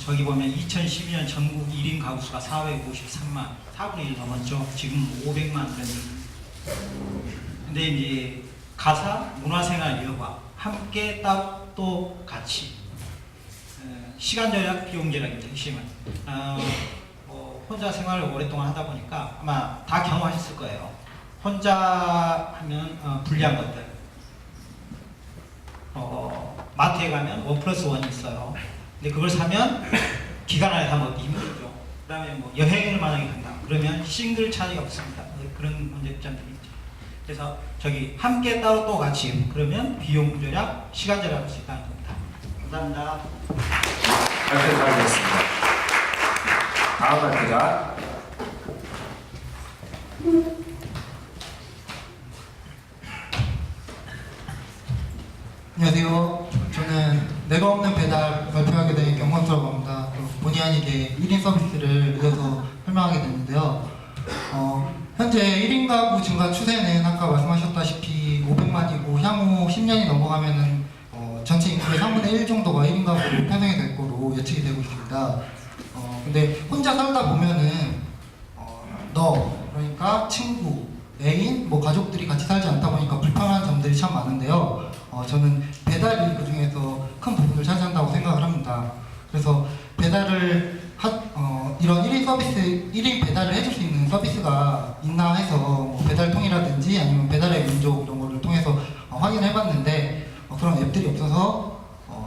저기 보면 2012년 전국 1인 가구 수가 453만, 4분의 1 넘었죠. 지금 500만 정도. 근데 이제 가사, 문화생활 여과, 함께 또 같이, 시간 절약, 비용 절약입니다. 핵심은. 혼자 생활을 오랫동안 하다 보니까 아마 다 경험하셨을 거예요. 혼자 하면 불리한 것들. 마트에 가면 1+1이 있어요. 근데 그걸 사면 기간 안에 다 먹기 힘들죠. 그 다음에 뭐 여행을 만약에 간다. 그러면 싱글 차지가 없습니다. 그런 문제점들이 있죠. 그래서 저기 함께 따로 또 같이, 그러면 비용 절약, 시간 절약할 수 있다는 겁니다. 감사합니다. 발표 잘 들었습니다. 다음 발표자. 안녕하세요. 저는 내가 없는 배달 발표하게 된 경건수라고 합니다. 본의 아니게 1인 서비스를 이어서 설명하게 됐는데요. 현재 1인 가구 증가 추세는 아까 말씀하셨다시피 500만이고 향후 10년이 넘어가면은 전체 인구의 3분의 1 정도가 1인 가구로 편성이 될 거로 예측이 되고 있습니다. 근데 혼자 살다 보면은 그러니까 친구, 애인, 뭐 가족들이 같이 살지 않다 보니까 불편한 점들이 참 많은데요. 저는 배달이 그 중에서 큰 부분을 차지한다고 생각을 합니다. 그래서 배달을 이런 1인 서비스, 1인 배달을 해줄 수 있는 서비스가 있나 해서 뭐 배달통이라든지 아니면 배달의 민족 이런 거를 통해서 확인해 봤는데 그런 앱들이 없어서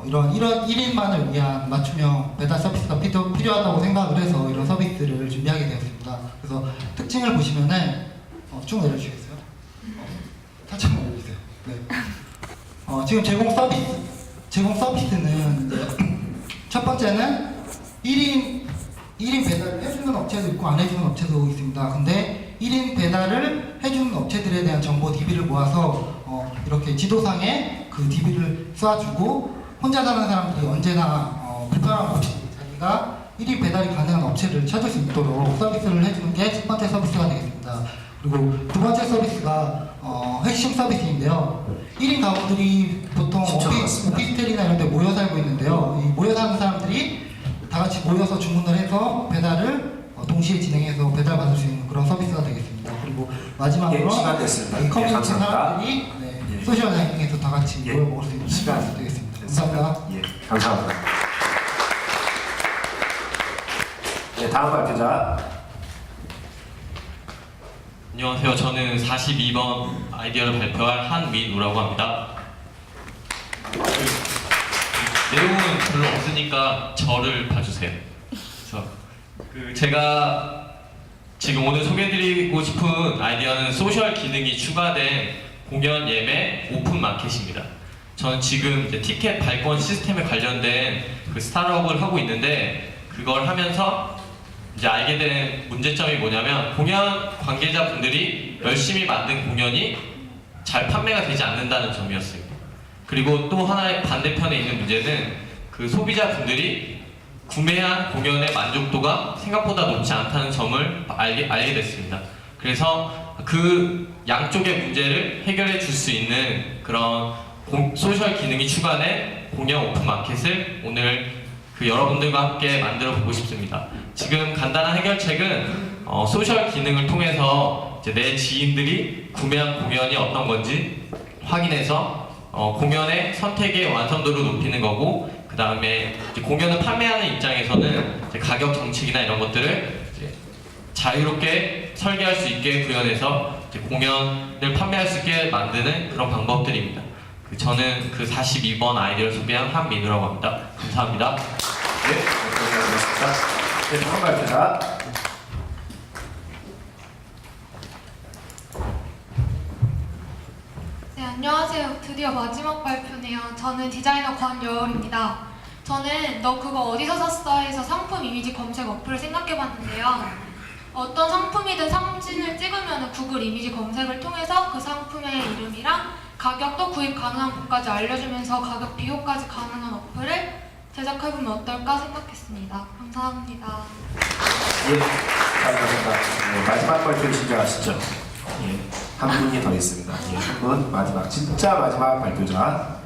이런 1인만을 위한 맞춤형 배달 서비스가 필요하다고 생각을 해서 이런 서비스를 준비하게 되었습니다. 그래서 특징을 보시면은 쭉 내려주시겠어요? 살짝 내려주세요. 네. 지금 제공 서비스는 이제 첫 번째는 1인 배달을 해주는 업체도 있고 안 해주는 업체도 있습니다. 근데 1인 배달을 해주는 업체들에 대한 정보 DB를 모아서 이렇게 지도상에 그 DB를 쏴주고 혼자 사는 사람들이 언제나 불편함 없이 자기가 1인 배달이 가능한 업체를 찾을 수 있도록 서비스를 해주는 게 첫 번째 서비스가 되겠습니다. 그리고 두 번째 서비스가 핵심 서비스인데요. 1인 가구들이 보통 오피스텔이나 이런 데 모여 살고 있는데요. 이 모여 사는 사람들이 다 같이 모여서 주문을 해서 배달을 동시에 진행해서 배달받을 수 있는 그런 서비스가 되겠습니다. 그리고 마지막으로 시간 됐습니다. 이 커뮤니티 감사합니다. 사람들이 소셜 다이닝에서 다 같이 모여 먹을 수 있는 시간이 되겠습니다. 감사합니다. 감사합니다. 네, 다음 발표자. 안녕하세요. 저는 42번 아이디어를 발표할 한민우라고 합니다. 내용은 별로 없으니까 저를 봐주세요. 그래서 제가 지금 오늘 소개해드리고 싶은 아이디어는 소셜 기능이 추가된 공연 예매 오픈 마켓입니다. 저는 지금 이제 티켓 발권 시스템에 관련된 그 스타트업을 하고 있는데, 그걸 하면서 이제 알게 된 문제점이 뭐냐면 공연 관계자분들이 열심히 만든 공연이 잘 판매가 되지 않는다는 점이었어요. 그리고 또 하나의 반대편에 있는 문제는 그 소비자분들이 구매한 공연의 만족도가 생각보다 높지 않다는 점을 알게 됐습니다. 그래서 그 양쪽의 문제를 해결해 줄 수 있는 그런 소셜 기능이 추가된 공연 오픈 마켓을 오늘 그 여러분들과 함께 만들어 보고 싶습니다. 지금 간단한 해결책은 소셜 기능을 통해서 이제 내 지인들이 구매한 공연이 어떤 건지 확인해서 공연의 선택의 완성도를 높이는 거고, 그 다음에 공연을 판매하는 입장에서는 이제 가격 정책이나 이런 것들을 이제 자유롭게 설계할 수 있게 구현해서 이제 공연을 판매할 수 있게 만드는 그런 방법들입니다. 저는 그 42번 아이디어를 소개한 한민우라고 합니다. 감사합니다. 네, 감사합니다. 네, 다음 발표자. 네, 안녕하세요. 드디어 마지막 발표네요. 저는 디자이너 권여울입니다. 저는 너 그거 어디서 샀어? 해서 상품 이미지 검색 어플을 생각해봤는데요. 어떤 상품이든 사진을 찍으면 구글 이미지 검색을 통해서 그 상품의 이름이랑 가격도 구입 가능한 곳까지 알려주면서 가격 비교까지 가능한 어플을 제작해보면 어떨까 생각했습니다. 감사합니다. 예, 감사합니다. 네, 마지막 발표 신청하시죠. 예, 한 분이 더 있습니다. 예, 한 분 마지막, 진짜 마지막 발표자.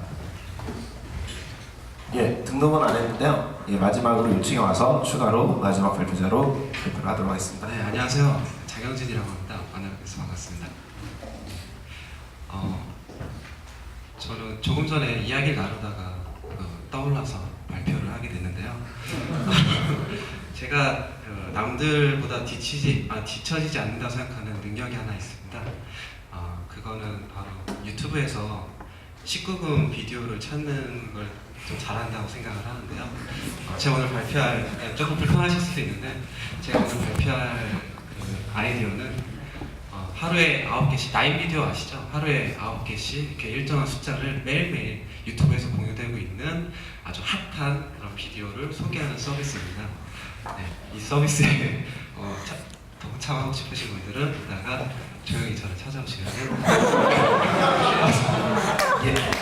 예, 등록은 안 했는데요. 예, 마지막으로 요청이 와서 추가로 마지막 발표자로 발표를 하도록 하겠습니다. 네, 안녕하세요. 장영진이라고 합니다. 만나뵙게서 반갑습니다. 저는 조금 전에 이야기를 나누다가 떠올라서 발표를 하게 됐는데요. 제가 남들보다 뒤처지지 않는다고 생각하는 능력이 하나 있습니다. 그거는 바로 유튜브에서 19금 비디오를 찾는 걸 좀 잘한다고 생각을 하는데요. 제가 오늘 발표할, 조금 불편하실 수도 있는데, 제가 오늘 발표할 그 아이디어는 하루에 9개씩, 나인 비디오 아시죠? 하루에 9개씩 이렇게 일정한 숫자를 매일매일 유튜브에서 공유되고 있는 아주 핫한 그런 비디오를 소개하는 서비스입니다. 네, 이 서비스에 동참하고 싶으신 분들은 이따가 조용히 저를 찾아오시면 예.